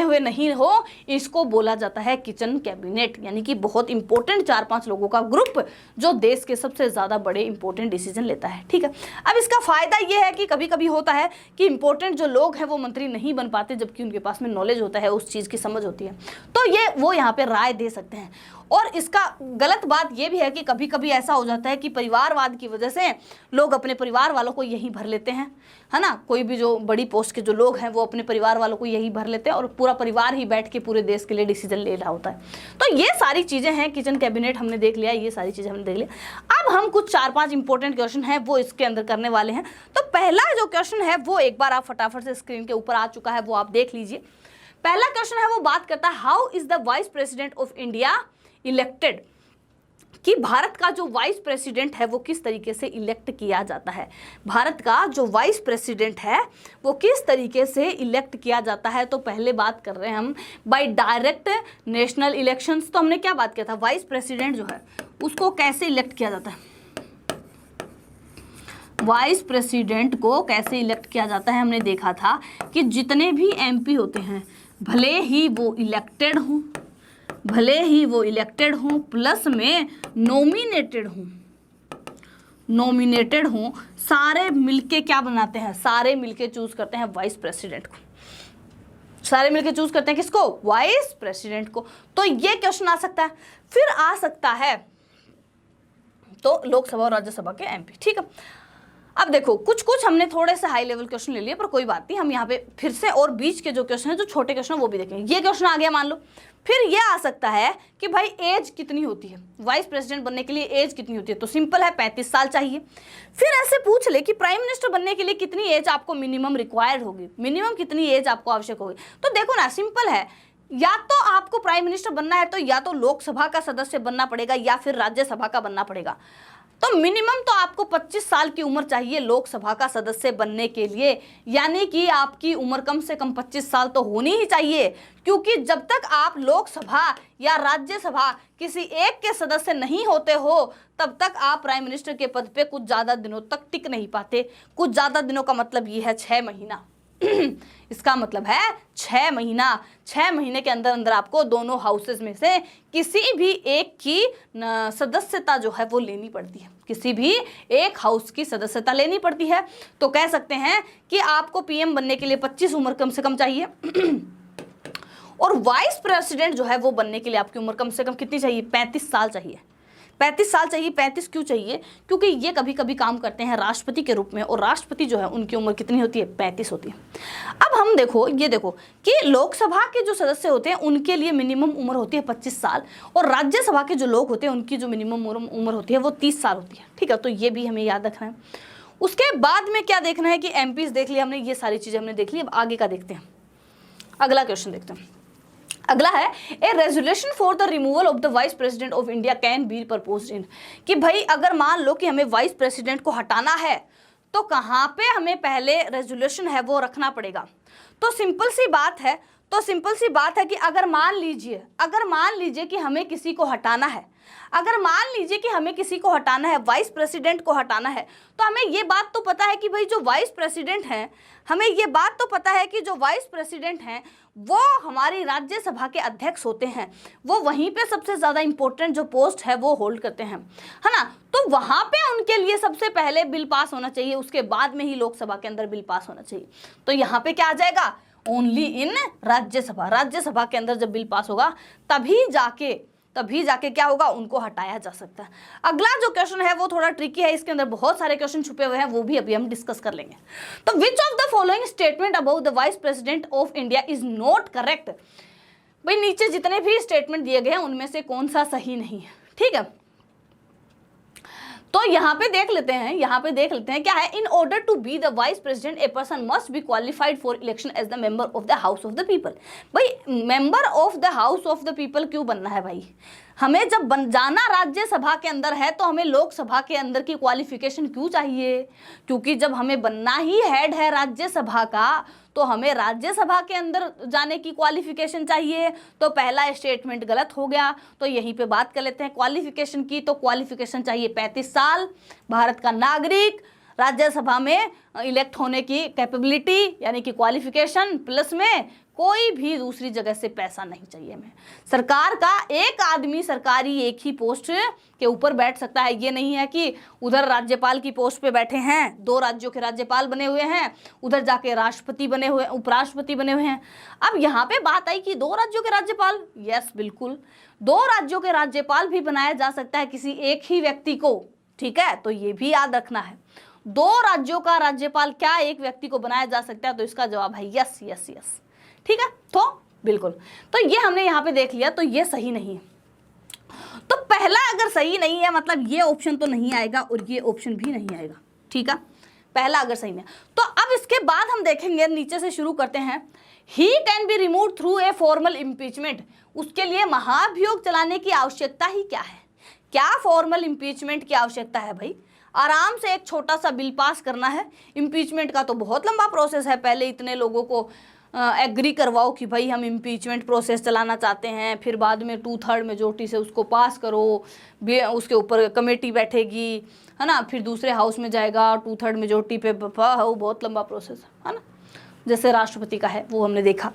A: हुए नहीं हो, इसको बोला जाता है किचन कैबिनेट। यानी कि बहुत इंपॉर्टेंट 4-5 लोगों का ग्रुप जो देश के सबसे ज़्यादा बड़े इंपॉर्टेंट डिसीजन लेता है, ठीक है। अब इसका फ़ायदा ये है कि कभी कभी होता है कि इंपॉर्टेंट जो लोग हैं वो मंत्री नहीं बन पाते, जबकि उनके पास में नॉलेज होता है, उस चीज़ की समझ होती है, तो ये वो यहाँ पर राय दे सकते हैं। और इसका गलत बात यह भी है कि कभी कभी ऐसा हो जाता है कि परिवारवाद की वजह से लोग अपने परिवार वालों को यहीं भर लेते हैं, है ना। कोई भी जो बड़ी पोस्ट के जो लोग हैं वो अपने परिवार वालों को यही भर लेते हैं और पूरा परिवार ही बैठ के पूरे देश के लिए डिसीजन ले रहा होता है। तो ये सारी चीज़ें हैं, किचन कैबिनेट हमने देख लिया, ये सारी चीज़ें हमने देख लिया। अब हम कुछ 4-5 इंपॉर्टेंट क्वेश्चन हैं वो इसके अंदर करने वाले हैं। तो पहला जो क्वेश्चन है वो एक बार आप फटाफट से स्क्रीन के ऊपर आ चुका है, वो आप देख लीजिए। पहला क्वेश्चन है वो बात करता है how is the vice president of India elected, कि भारत का जो वाइस प्रेसिडेंट है वो किस तरीके से इलेक्ट किया जाता है। भारत का जो वाइस प्रेसिडेंट है वो किस तरीके से इलेक्ट किया जाता है। तो पहले बात कर रहे हैं हम बाय डायरेक्ट नेशनल इलेक्शंस। तो हमने क्या बात किया था, वाइस प्रेसिडेंट जो है उसको कैसे इलेक्ट किया जाता है, वाइस प्रेसिडेंट को कैसे इलेक्ट किया जाता है। हमने देखा था कि जितने भी एमपी होते हैं भले ही वो इलेक्टेड हों, भले ही वो इलेक्टेड हों प्लस में नॉमिनेटेड हों, सारे मिलके क्या बनाते हैं, सारे मिलके चूज करते हैं वाइस प्रेसिडेंट को, सारे मिलके चूज करते हैं किसको, वाइस प्रेसिडेंट को। तो ये क्वेश्चन आ सकता है। फिर आ सकता है तो लोकसभा और राज्यसभा के एमपी। ठीक है, अब देखो कुछ हमने थोड़े से हाई लेवल क्वेश्चन ले लिए, पर कोई बात नहीं, हम यहाँ पे फिर से और बीच के जो क्वेश्चन है, जो छोटे क्वेश्चन है वो भी देखेंगे। ये क्वेश्चन आ गया मान लो। फिर ये आ सकता है कि भाई एज कितनी होती है, वाइस प्रेसिडेंट बनने के लिए एज कितनी होती है। तो सिंपल है 35 साल चाहिए। फिर ऐसे पूछ ले कि प्राइम मिनिस्टर बनने के लिए कितनी एज आपको मिनिमम रिक्वायर्ड होगी, मिनिमम कितनी एज आपको आवश्यक होगी। तो देखो ना, सिंपल है, या तो आपको प्राइम मिनिस्टर बनना है तो या तो लोकसभा का सदस्य बनना पड़ेगा या फिर राज्यसभा का बनना पड़ेगा। तो मिनिमम तो आपको 25 साल की उम्र चाहिए लोकसभा का सदस्य बनने के लिए, यानी कि आपकी उम्र कम से कम 25 साल तो होनी ही चाहिए, क्योंकि जब तक आप लोकसभा या राज्यसभा किसी एक के सदस्य नहीं होते हो तब तक आप प्राइम मिनिस्टर के पद पे कुछ ज़्यादा दिनों तक टिक नहीं पाते। कुछ ज़्यादा दिनों का मतलब ये है 6 महीना इसका मतलब है 6 महीना। 6 महीने के अंदर अंदर आपको दोनों हाउसेस में से किसी भी एक की सदस्यता जो है वो लेनी पड़ती है, किसी भी एक हाउस की सदस्यता लेनी पड़ती है। तो कह सकते हैं कि आपको पीएम बनने के लिए 25 उम्र कम से कम चाहिए और वाइस प्रेसिडेंट जो है वो बनने के लिए आपकी उम्र कम से कम कितनी चाहिए, 35 साल चाहिए। 35 साल चाहिए। 35 क्यों चाहिए, क्योंकि ये कभी कभी काम करते हैं राष्ट्रपति के रूप में, और राष्ट्रपति जो है उनकी उम्र कितनी होती है, 35 होती है। अब हम देखो, ये देखो कि लोकसभा के जो सदस्य होते हैं उनके लिए मिनिमम उम्र होती है 25 साल, और राज्यसभा के जो लोग होते हैं उनकी जो मिनिमम उम्र होती है वो 30 साल होती है। ठीक है, तो ये भी हमें याद रखना है। उसके बाद में क्या देखना है कि एमपीज देख लिया हमने, ये सारी चीजें हमने देख ली। अब आगे का देखते हैं, अगला क्वेश्चन देखते हैं। अगला है ए resolution for the removal of the vice president of India can be proposed इन, कि भाई अगर मान लो कि हमें वाइस प्रेसिडेंट को हटाना है तो कहाँ पे हमें पहले रेजोल्यूशन है वो रखना पड़ेगा। तो सिंपल सी बात है कि अगर मान लीजिए कि हमें किसी को हटाना है, अगर मान लीजिए कि हमें किसी को हटाना है, वाइस प्रेसिडेंट को हटाना है, तो हमें ये बात तो पता है कि भाई जो वाइस प्रेसिडेंट हैं, हमें ये बात तो पता है कि जो वाइस प्रेसिडेंट हैं वो हमारी राज्यसभा के अध्यक्ष होते हैं, वो वहीं पे सबसे ज़्यादा इंपॉर्टेंट जो पोस्ट है वो होल्ड करते हैं, है ना। तो वहाँ पे उनके लिए सबसे पहले बिल पास होना चाहिए, उसके बाद में ही लोकसभा के अंदर बिल पास होना चाहिए। तो यहाँ पे क्या आ जाएगा, ओनली इन राज्यसभा। राज्यसभा के अंदर जब बिल पास होगा तभी जाके क्या होगा, उनको हटाया जा सकता है। अगला जो क्वेश्चन है वो थोड़ा ट्रिकी है, इसके अंदर बहुत सारे क्वेश्चन छुपे हुए हैं, वो भी अभी हम डिस्कस कर लेंगे। तो which of the following statement about the vice president of India is not correct. भाई नीचे जितने भी स्टेटमेंट दिए गए हैं उनमें से कौन सा सही नहीं है। ठीक है, तो यहाँ पे देख लेते हैं क्या है, in order to be the vice president a person must be qualified for election as the member of the house of the people. भाई member of the house of the people क्यों बनना है भाई, हमें जब जाना राज्यसभा के अंदर है तो हमें लोकसभा के अंदर की क्वालिफिकेशन क्यों चाहिए, क्योंकि जब हमें बनना ही हेड है राज्यसभा का तो हमें राज्यसभा के अंदर जाने की क्वालिफिकेशन चाहिए। तो पहला स्टेटमेंट गलत हो गया, तो यहीं पे बात कर लेते हैं क्वालिफिकेशन की। तो क्वालिफिकेशन चाहिए 35 साल, भारत का नागरिक, राज्यसभा में इलेक्ट होने की कैपेबिलिटी यानी कि क्वालिफिकेशन, प्लस में कोई भी दूसरी जगह से पैसा नहीं चाहिए हमें। सरकार का एक आदमी सरकारी एक ही पोस्ट के ऊपर बैठ सकता है, ये नहीं है कि उधर राज्यपाल की पोस्ट पे बैठे हैं, 2 राज्यों के राज्यपाल बने हुए हैं, उधर जाके राष्ट्रपति बने हुए, उपराष्ट्रपति बने हुए हैं। अब यहाँ पे बात आई कि 2 राज्यों के राज्यपाल, यस बिल्कुल 2 राज्यों के राज्यपाल भी बनाया जा सकता है किसी एक ही व्यक्ति को। ठीक है, तो ये भी याद रखना है, 2 राज्यों का राज्यपाल क्या एक व्यक्ति को बनाया जा सकता है। तो इसका जवाब है यस यस यस। ठीक है, तो बिल्कुल, तो ये हमने यहाँ पे देख लिया, तो ये सही नहीं है। तो पहला अगर सही नहीं है मतलब ये ऑप्शन तो नहीं आएगा और ये ऑप्शन भी नहीं आएगा। ठीक है, पहला अगर सही नहीं, तो अब इसके बाद हम देखेंगे, नीचे से शुरू करते हैं। He can be remove through a formal impeachment, उसके लिए महाभियोग चलाने की आवश्यकता ही क्या है? क्या फॉर्मल इम्पीचमेंट की आवश्यकता है भाई? आराम से एक छोटा सा बिल पास करना है। इम्पीचमेंट का तो बहुत लंबा प्रोसेस है, पहले इतने लोगों को एग्री करवाओ कि भाई हम इम्पीचमेंट प्रोसेस चलाना चाहते हैं, फिर बाद में 2/3 मेजोरिटी से उसको पास करो, उसके ऊपर कमेटी बैठेगी, है ना, फिर दूसरे हाउस में जाएगा 2/3 मेजोरिटी पे, वो बहुत लंबा प्रोसेस है ना, जैसे राष्ट्रपति का है वो हमने देखा।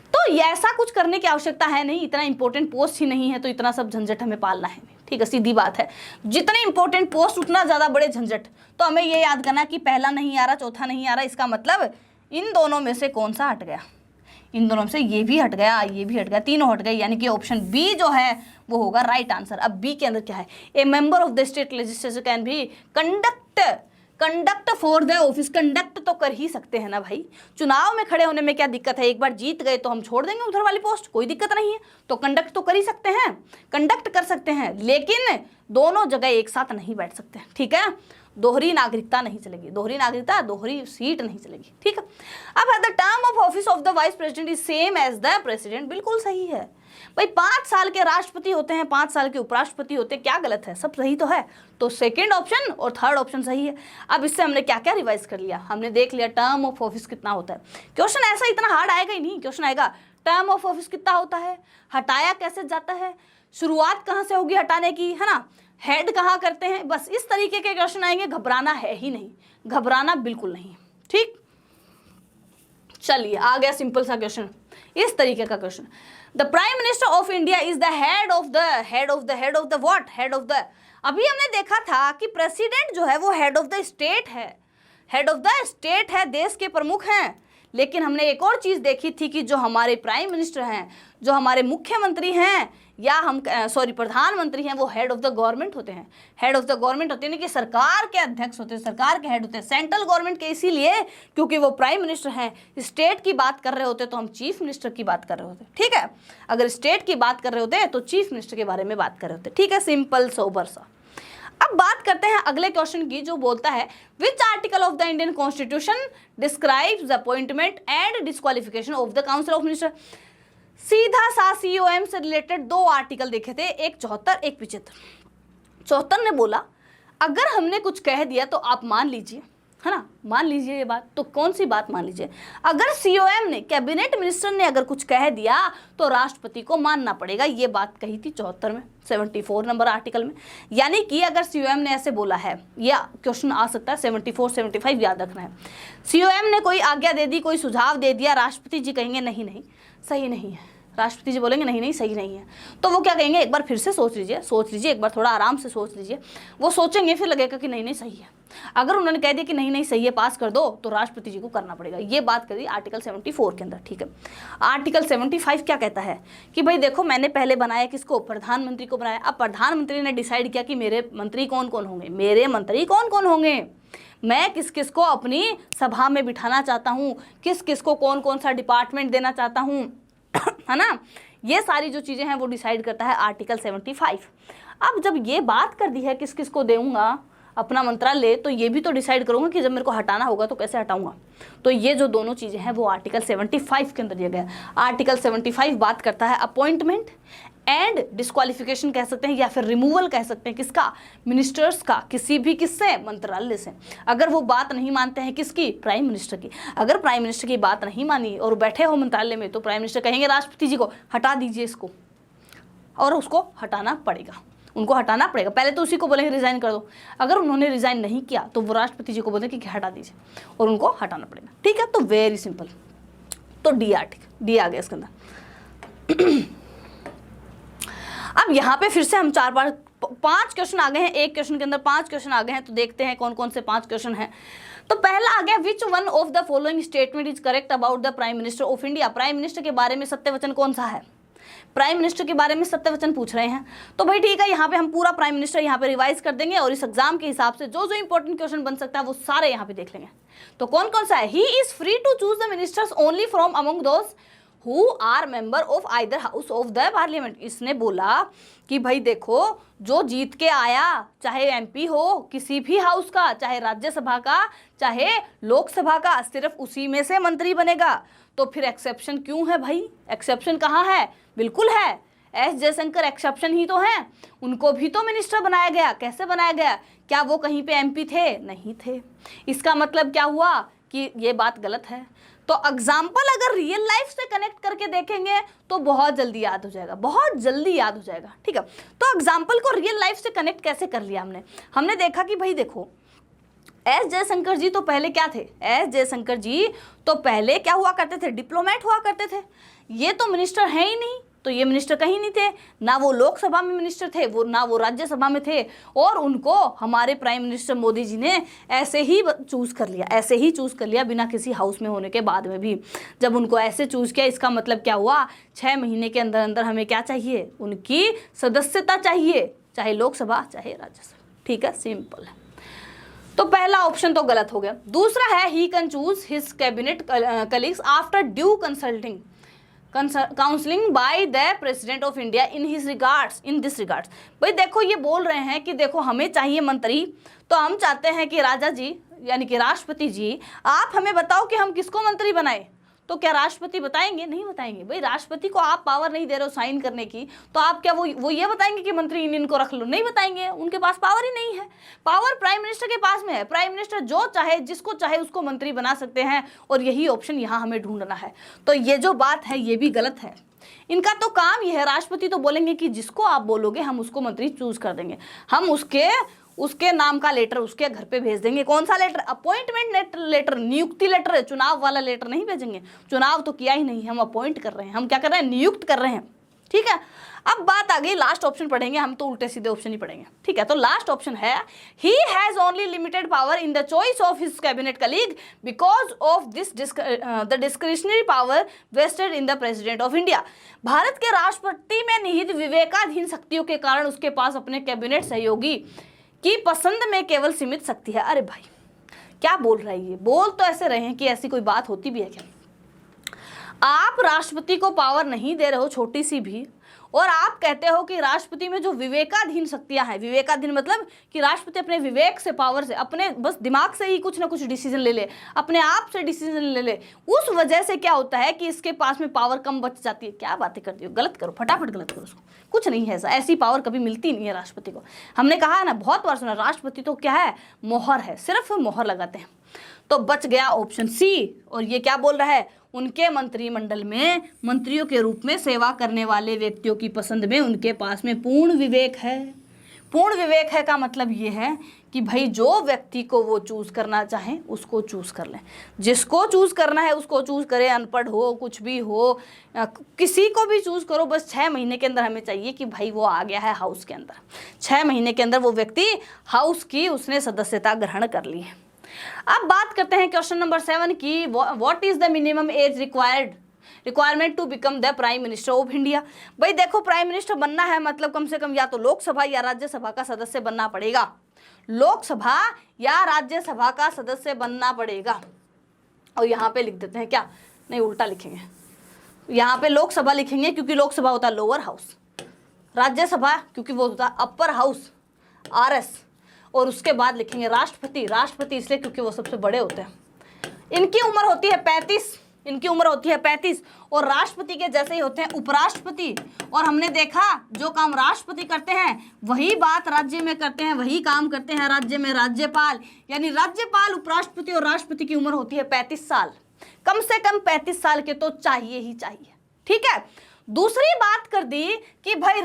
A: तो ये ऐसा कुछ करने की आवश्यकता है नहीं, इतना इंपॉर्टेंट पोस्ट ही नहीं है तो इतना सब झंझट हमें पालना है नहीं, ठीक है, सीधी बात है। जितने इंपॉर्टेंट पोस्ट उतना ज़्यादा बड़े झंझट। तो हमें ये याद करना कि पहला नहीं आ रहा, चौथा नहीं आ रहा, इसका मतलब इन दोनों में से कौन सा हट गया? इन दोनों में से ये भी हट गया, ये भी हट गया, तीनों हट गए, यानी कि ऑप्शन बी जो है वो होगा राइट आंसर। अब बी के अंदर क्या है? A member of the state legislature can भी conduct for the office. Conduct तो कर ही सकते हैं ना भाई, चुनाव में खड़े होने में क्या दिक्कत है? एक बार जीत गए तो हम छोड़ देंगे उधर वाली पोस्ट, कोई दिक्कत नहीं है। तो कंडक्ट तो कर ही सकते हैं, कंडक्ट कर सकते हैं, लेकिन दोनों जगह एक साथ नहीं बैठ सकते, ठीक है। दोहरी नागरिकता नहीं चलेगी, दोहरी नागरिकता, दोहरी सीट नहीं चलेगी, ठीक है। अब the term of office of the vice president is same as the president, बिल्कुल सही है भाई। 5 साल के राष्ट्रपति होते हैं, 5 साल के उपराष्ट्रपति होते हैं, क्या गलत है? सब सही तो है। तो सेकंड ऑप्शन और थर्ड ऑप्शन सही है। अब इससे हमने क्या क्या रिवाइज कर लिया? हमने देख लिया टर्म ऑफ ऑफिस कितना होता है। क्वेश्चन ऐसा इतना हार्ड आएगा ही नहीं, क्वेश्चन आएगा टर्म ऑफ ऑफिस कितना होता है, हटाया कैसे जाता है, शुरुआत कहाँ से होगी हटाने की, है ना, हेड कहाँ करते हैं, बस इस तरीके के क्वेश्चन आएंगे। घबराना है ही नहीं, घबराना बिल्कुल नहीं, ठीक। चलिए आ गया सिंपल सा क्वेश्चन, इस तरीके का question. The prime minister of India is the head of the what? Head of the. अभी हमने देखा था कि प्रेसिडेंट जो है वो हेड ऑफ द स्टेट है, हेड ऑफ द स्टेट है, देश के प्रमुख हैं। लेकिन हमने एक और चीज देखी थी कि जो हमारे प्राइम मिनिस्टर हैं, जो हमारे मुख्यमंत्री हैं, या हम प्रधानमंत्री हैं, वो हेड ऑफ द गवर्नमेंट होते हैं। हेड ऑफ द गवर्नमेंट होते हैं कि सरकार के अध्यक्ष होते हैं, सरकार के हेड होते हैं, सेंट्रल गवर्नमेंट के, इसीलिए क्योंकि वो प्राइम मिनिस्टर हैं। स्टेट की बात कर रहे होते तो हम चीफ मिनिस्टर की बात कर रहे होते, ठीक है। अगर स्टेट की बात कर रहे होते तो चीफ मिनिस्टर के बारे में बात कर रहे होते, ठीक है, सिंपल सोबर सा। अब बात करते हैं अगले क्वेश्चन की, जो बोलता है which article of the Indian constitution describes the appointment and disqualification of the council of minister. सीधा सा सीओएम से रिलेटेड 2 आर्टिकल देखे थे, एक 74, एक 75। 74 ने बोला अगर हमने कुछ कह दिया तो आप मान लीजिए, है ना, मान लीजिए ये बात। तो कौन सी बात मान लीजिए? अगर सीओएम ने, कैबिनेट मिनिस्टर ने अगर कुछ कह दिया तो राष्ट्रपति को मानना पड़ेगा, ये बात कही थी 74 में, 74 नंबर आर्टिकल में। यानी कि अगर सीओएम ने ऐसे बोला है, या क्वेश्चन आ सकता है 74, 75 याद रखना है। सीओएम ने कोई आज्ञा दे दी, कोई सुझाव दे दिया, राष्ट्रपति जी कहेंगे नहीं नहीं सही नहीं है, राष्ट्रपति जी बोलेंगे नहीं नहीं सही नहीं है, तो वो क्या कहेंगे? एक बार फिर से सोच लीजिए, एक बार थोड़ा आराम से सोच लीजिए। वो सोचेंगे, फिर लगेगा कि नहीं नहीं सही है। अगर उन्होंने कह दिया कि नहीं नहीं सही है, पास कर दो, तो राष्ट्रपति जी को करना पड़ेगा। ये बात करी आर्टिकल 74 के अंदर, ठीक है। आर्टिकल 75 क्या कहता है कि भाई देखो, मैंने पहले बनाया किसको? प्रधानमंत्री को बनाया। अब प्रधानमंत्री ने डिसाइड किया कि मेरे मंत्री कौन कौन होंगे, मेरे मंत्री कौन कौन होंगे, मैं किस किस को अपनी सभा में बिठाना चाहता हूँ, किस किस को कौन कौन सा डिपार्टमेंट देना चाहता हूँ, है ना, ये सारी जो चीज़ें हैं वो डिसाइड करता है आर्टिकल 75। अब जब ये बात कर दी है किस किस को दूंगा अपना मंत्रालय, तो ये भी तो डिसाइड करूंगा कि जब मेरे को हटाना होगा तो कैसे हटाऊंगा। तो ये जो दोनों चीज़ें हैं वो आर्टिकल 75 के अंदर दिया गया। आर्टिकल 75 बात करता है अपॉइंटमेंट एंड डिस्क्वालिफिकेशन कह सकते हैं, या फिर रिमूवल कह सकते हैं, किसका? मिनिस्टर्स का, किसी भी किससे? मंत्रालय से। अगर वो बात नहीं मानते हैं किसकी? प्राइम मिनिस्टर की। अगर प्राइम मिनिस्टर की बात नहीं मानी और बैठे हो मंत्रालय में, तो प्राइम मिनिस्टर कहेंगे राष्ट्रपति जी को हटा दीजिए इसको, और उसको हटाना पड़ेगा, उनको हटाना पड़ेगा। पहले तो उसी को बोलेंगे रिजाइन कर दो, अगर उन्होंने रिजाइन नहीं किया तो वो राष्ट्रपति जी को बोलेंगे कि हटा दीजिए, और उनको हटाना पड़ेगा, ठीक है। तो वेरी सिंपल। तो डी आर्टिकल, डी आ गया इसके अंदर। अब यहाँ पे फिर से हम 5 क्वेश्चन आ गए हैं, एक क्वेश्चन के अंदर 5 क्वेश्चन आ गए हैं, तो देखते हैं कौन कौन से 5 क्वेश्चन हैं। तो पहला आ गया, which one of the following statement is correct about the prime minister of India. Prime minister के बारे में सत्य वचन कौन सा है? प्राइम मिनिस्टर के बारे में सत्य वचन पूछ रहे हैं। तो भाई ठीक है, यहाँ पे हम पूरा प्राइम मिनिस्टर यहाँ पे रिवाइज कर देंगे, और इस एग्जाम के हिसाब से जो जो इंपॉर्टेंट क्वेश्चन बन सकता है वो सारे यहाँ पे देख लेंगे। तो कौन कौन सा है? He is free to choose the ministers only from among those who are member of either house of the parliament. इसने बोला कि भाई देखो, जो जीत के आया, चाहे एमपी हो किसी भी हाउस का, चाहे राज्यसभा का, चाहे लोकसभा का, सिर्फ उसी में से मंत्री बनेगा। तो फिर एक्सेप्शन क्यों है भाई? एक्सेप्शन कहाँ है? बिल्कुल है, एस जयशंकर एक्सेप्शन ही तो हैं। उनको भी तो मिनिस्टर बनाया गया। कैसे बनाया गया? क्या वो कहीं पे एमपी थे? नहीं थे। इसका मतलब क्या हुआ कि ये बात गलत है। तो एग्जाम्पल अगर रियल लाइफ से कनेक्ट करके देखेंगे तो बहुत जल्दी याद हो जाएगा, बहुत जल्दी याद हो जाएगा। ठीक है, तो एग्जाम्पल को रियल लाइफ से कनेक्ट कैसे कर लिया हमने देखा कि भाई देखो, एस जयशंकर जी तो पहले क्या थे? एस जयशंकर जी तो पहले क्या हुआ करते थे? डिप्लोमेट हुआ करते थे। ये तो मिनिस्टर है ही नहीं, तो ये मिनिस्टर कहीं नहीं थे, ना वो लोकसभा में मिनिस्टर थे, वो ना वो राज्यसभा में थे, और उनको हमारे प्राइम मिनिस्टर मोदी जी ने ऐसे ही चूज कर लिया, ऐसे ही चूज कर लिया, बिना किसी हाउस में होने के बाद में भी। जब उनको ऐसे चूज किया, इसका मतलब क्या हुआ? 6 महीने के अंदर अंदर हमें क्या चाहिए? उनकी सदस्यता चाहिए, चाहे लोकसभा चाहे राज्यसभा। ठीक है, सिंपल है। तो पहला ऑप्शन तो गलत हो गया। दूसरा है he can choose his cabinet colleagues after due consulting counselling by the president of India in this regards. भाई देखो, ये बोल रहे हैं कि देखो हमें चाहिए मंत्री, तो हम चाहते हैं कि राजा जी यानी कि राष्ट्रपति जी, आप हमें बताओ कि हम किसको मंत्री बनाए। तो क्या राष्ट्रपति बताएंगे? नहीं बताएंगे। भाई राष्ट्रपति को आप पावर नहीं दे रहे हो साइन करने की, तो आप क्या वो ये बताएंगे कि मंत्री इनको रख लो? नहीं बताएंगे, उनके पास पावर ही नहीं है। पावर प्राइम मिनिस्टर के पास में है। प्राइम मिनिस्टर जो चाहे, जिसको चाहे उसको मंत्री बना सकते हैं, और यही ऑप्शन यहाँ हमें ढूंढना है। तो ये जो बात है ये भी गलत है। इनका तो काम ये है, राष्ट्रपति तो बोलेंगे कि जिसको आप बोलोगे हम उसको मंत्री चूज कर देंगे, हम उसके नाम का लेटर उसके घर पे भेज देंगे। कौन सा लेटर? अपॉइंटमेंट लेटर, नियुक्ति लेटर। चुनाव वाला लेटर नहीं भेजेंगे, चुनाव तो किया ही नहीं, हम अपॉइंट कर रहे हैं, हम क्या कर रहे हैं? नियुक्त कर रहे हैं। ठीक है, अब बात आ गई, लास्ट ऑप्शन पढ़ेंगे हम, तो उल्टे सीधे ऑप्शन ही पढ़ेंगे। ठीक है, तो लास्ट ऑप्शन है he has only limited power in the choice of his cabinet colleague because of this the discretionary power vested in the president of India. भारत के राष्ट्रपति में निहित विवेकाधीन शक्तियों के कारण उसके पास अपने कैबिनेट सहयोगी की पसंद में केवल सीमित शक्ति है। अरे भाई क्या बोल रहा है ये? बोल तो ऐसे रहे हैं कि ऐसी कोई बात होती भी है क्या? आप राष्ट्रपति को पावर नहीं दे रहे हो छोटी सी भी, और आप कहते हो कि राष्ट्रपति में जो विवेकाधीन शक्तियां हैं, विवेकाधीन मतलब कि राष्ट्रपति अपने विवेक से, पावर से, अपने बस दिमाग से ही कुछ ना कुछ डिसीजन ले ले, अपने आप से डिसीजन ले ले, उस वजह से क्या होता है कि इसके पास में पावर कम बच जाती है। क्या बातें करती हो? गलत करो, फटाफट गलत करो उसको। कुछ नहीं है ऐसा, ऐसी पावर कभी मिलती नहीं है राष्ट्रपति को। हमने कहा है ना, बहुत बार सुना, राष्ट्रपति तो क्या है? मोहर है, सिर्फ मोहर लगाते हैं। तो बच गया ऑप्शन सी। और ये क्या बोल रहा है? उनके मंत्रिमंडल में मंत्रियों के रूप में सेवा करने वाले व्यक्तियों की पसंद में उनके पास में पूर्ण विवेक है। पूर्ण विवेक है का मतलब ये है कि भाई जो व्यक्ति को वो चूज करना चाहे उसको चूज कर लें, जिसको चूज करना है उसको चूज करें, अनपढ़ हो, कुछ भी हो, किसी को भी चूज करो। बस 6 महीने के अंदर हमें चाहिए कि भाई वो आ गया है हाउस के अंदर, 6 महीने के अंदर वो व्यक्ति हाउस की उसने सदस्यता ग्रहण कर ली है। अब बात करते हैं क्वेश्चन नंबर 7 की, what is the minimum age requirement to become the prime minister of India. भाई देखो, प्राइम मिनिस्टर बनना है मतलब कम से कम या तो लोकसभा या राज्यसभा का सदस्य बनना पड़ेगा। लोकसभा या राज्यसभा का सदस्य बनना पड़ेगा। और यहाँ पे लिख देते हैं, क्या नहीं उल्टा लिखेंगे, यहाँ पे लोकसभा लिखेंगे क्योंकि लोकसभा होता है लोअर हाउस, राज्यसभा क्योंकि वो होता है अपर हाउस RS, और उसके बाद लिखेंगे राष्ट्रपति। राष्ट्रपति इसलिए क्योंकि वो सबसे बड़े होते हैं। इनकी उम्र होती है 35, और राष्ट्रपति के जैसे ही होते हैं उपराष्ट्रपति। और हमने देखा जो काम राष्ट्रपति करते हैं वही बात राज्य में करते हैं, वही काम करते हैं राज्य में राज्यपाल। यानी राज्यपाल, उपराष्ट्रपति और राष्ट्रपति की उम्र होती है 35 साल। कम से कम 35 साल के तो चाहिए ही चाहिए। ठीक है, दूसरी बात कर दी कि भाई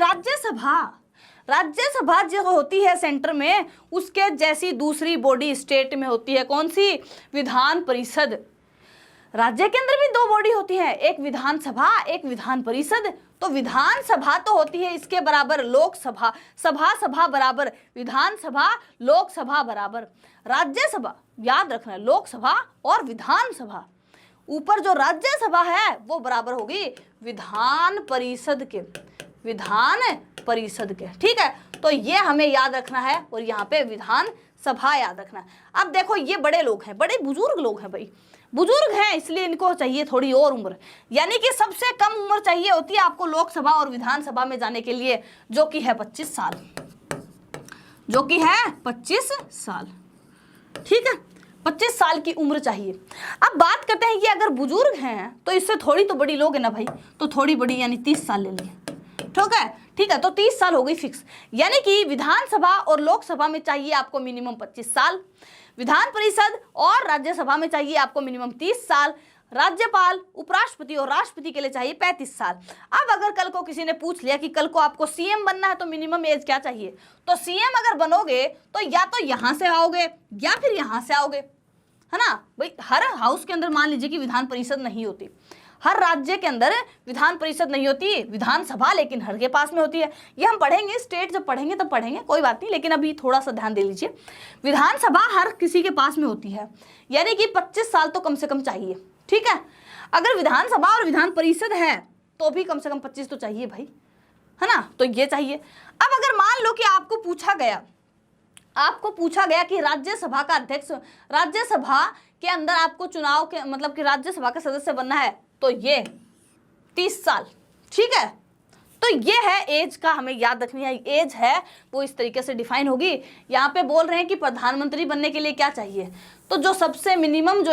A: राज्यसभा जो होती है सेंटर में, उसके जैसी दूसरी बॉडी स्टेट में होती है। कौन सी? विधान परिषद। राज्य के अंदर भी 2 बॉडी होती है, एक विधानसभा, एक विधान परिषद। तो विधानसभा तो होती है इसके बराबर लोकसभा, सभा बराबर विधानसभा, लोकसभा बराबर राज्यसभा। याद रखना, लोकसभा और विधानसभा, ऊपर जो राज्यसभा है वो बराबर होगी विधान परिषद के। ठीक है, तो ये हमें याद रखना है, और यहाँ पे विधान सभा याद रखना है। अब देखो, ये बड़े लोग हैं, बड़े बुजुर्ग लोग हैं भाई, बुजुर्ग हैं इसलिए इनको चाहिए थोड़ी और उम्र, यानी कि सबसे कम उम्र चाहिए होती है आपको लोकसभा और विधानसभा में जाने के लिए, जो कि है 25 साल, जो कि है 25 साल। ठीक है, 25 साल की उम्र चाहिए। अब बात करते हैं कि अगर बुजुर्ग हैं तो इससे थोड़ी तो बड़ी लोगे ना भाई, तो थोड़ी बड़ी यानी 30 साल ले लिए। ठीक है, तो 30 साल हो गई फिक्स, यानी कि विधानसभा और लोकसभा में चाहिए आपको मिनिमम 25 साल, विधान परिषद और राज्यसभा में चाहिए आपको मिनिमम 30 साल, राज्यपाल, उपराष्ट्रपति और राष्ट्रपति के लिए चाहिए 35 साल। अब अगर कल को किसी ने पूछ लिया कि कल को आपको सीएम बनना है तो मिनिमम एज क्या चाहिए, तो सीएम अगर बनोगे तो या तो यहां से आओगे या फिर यहां से आओगे, है ना भाई। हर हाउस के अंदर मान लीजिए कि विधान परिषद नहीं होती, हर राज्य के अंदर विधान परिषद नहीं होती, विधानसभा लेकिन हर के पास में होती है। ये हम पढ़ेंगे, स्टेट जब पढ़ेंगे तब पढ़ेंगे, कोई बात नहीं, लेकिन अभी थोड़ा सा ध्यान दे लीजिए। विधानसभा हर किसी के पास में होती है, यानी कि 25 साल तो कम से कम चाहिए। ठीक है, अगर विधानसभा और विधान परिषद है तो भी कम से कम 25 तो चाहिए भाई, है ना, तो ये चाहिए। अब अगर मान लो कि आपको पूछा गया कि राज्यसभा का अध्यक्ष, राज्यसभा के अंदर आपको चुनाव के मतलब कि राज्यसभा का सदस्य बनना है, तो ये 30 साल। ठीक है, तो ये है एज का, हमें याद रखनी है, एज है वो इस तरीके से डिफाइन होगी। यहाँ पे बोल रहे हैं कि प्रधानमंत्री बनने के लिए क्या चाहिए, तो जो सबसे मिनिमम जो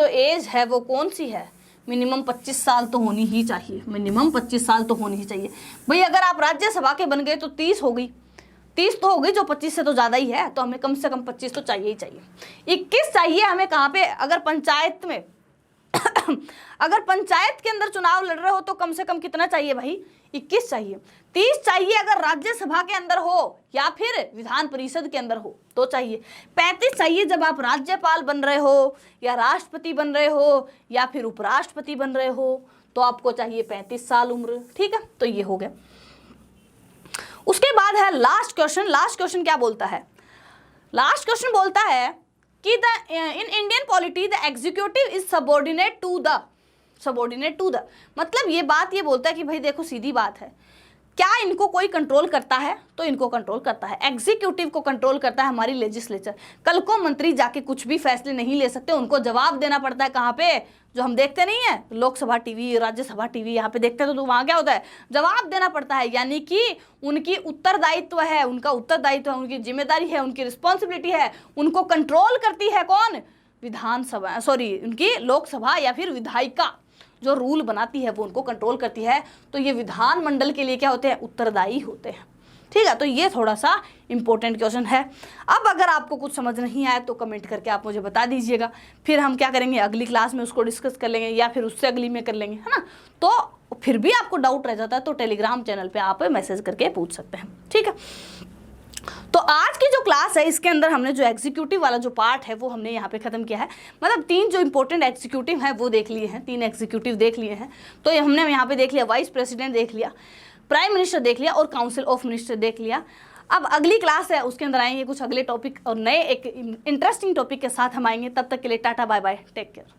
A: एज है वो कौन सी है, मिनिमम 25 साल तो होनी ही चाहिए, मिनिमम 25 साल तो होनी ही चाहिए भाई। अगर आप राज्यसभा के बन गए तो 30 हो गई, 30 तो हो गई, जो 25 से तो ज़्यादा ही है, तो हमें कम से कम 25 तो चाहिए ही चाहिए। 21 चाहिए हमें कहाँ पे, अगर पंचायत में अगर पंचायत के अंदर चुनाव लड़ रहे हो तो कम से कम कितना चाहिए भाई, 21 चाहिए। 30 चाहिए अगर राज्यसभा के अंदर हो या फिर विधान परिषद के अंदर हो तो चाहिए। 35 चाहिए जब आप राज्यपाल बन रहे हो या राष्ट्रपति बन रहे हो या फिर उपराष्ट्रपति बन रहे हो, तो आपको चाहिए 35 साल उम्र। ठीक है, तो ये हो गया। उसके बाद है लास्ट क्वेश्चन। लास्ट क्वेश्चन क्या बोलता है, लास्ट क्वेश्चन बोलता है कि in Indian polity the executive is subordinate to the, मतलब ये बात ये बोलता है कि भाई देखो सीधी बात है, क्या इनको कोई कंट्रोल करता है, तो इनको कंट्रोल करता है, एग्जीक्यूटिव को कंट्रोल करता है हमारी लेजिस्लेचर। कल को मंत्री जाके कुछ भी फैसले नहीं ले सकते, उनको जवाब देना पड़ता है। कहाँ पे, जो हम देखते नहीं है लोकसभा टीवी, राज्यसभा टीवी, यहाँ पे देखते हैं तो वहाँ क्या होता है, जवाब देना पड़ता है, यानी कि उनकी उत्तरदायित्व है, उनका उत्तरदायित्व है, उनकी जिम्मेदारी है, उनकी रिस्पॉन्सिबिलिटी है। उनको कंट्रोल करती है कौन, विधानसभा, सॉरी उनकी लोकसभा या फिर विधायिका जो रूल बनाती है वो उनको कंट्रोल करती है। तो ये विधानमंडल के लिए क्या होते हैं, उत्तरदायी होते हैं। ठीक है, तो ये थोड़ा सा इंपॉर्टेंट क्वेश्चन है। अब अगर आपको कुछ समझ नहीं आया तो कमेंट करके आप मुझे बता दीजिएगा, फिर हम क्या करेंगे, अगली क्लास में उसको डिस्कस कर लेंगे या फिर उससे अगली में कर लेंगे, है ना। तो फिर भी आपको डाउट रह जाता है तो टेलीग्राम चैनल पर आप मैसेज करके पूछ सकते हैं। ठीक है, तो आज की जो क्लास है इसके अंदर हमने जो एग्जीक्यूटिव वाला जो पार्ट है वो हमने यहाँ पे खत्म किया है, मतलब 3 जो इंपॉर्टेंट एग्जीक्यूटिव हैं वो देख लिए हैं, 3 एग्जीक्यूटिव देख लिए हैं। तो ये हमने यहाँ पे देख लिया, वाइस प्रेसिडेंट देख लिया, प्राइम मिनिस्टर देख लिया और काउंसिल ऑफ मिनिस्टर देख लिया। अब अगली क्लास है उसके अंदर आएंगे कुछ अगले टॉपिक और नए एक इंटरेस्टिंग टॉपिक के साथ हम आएंगे। तब तक के लिए tata bye bye, take care.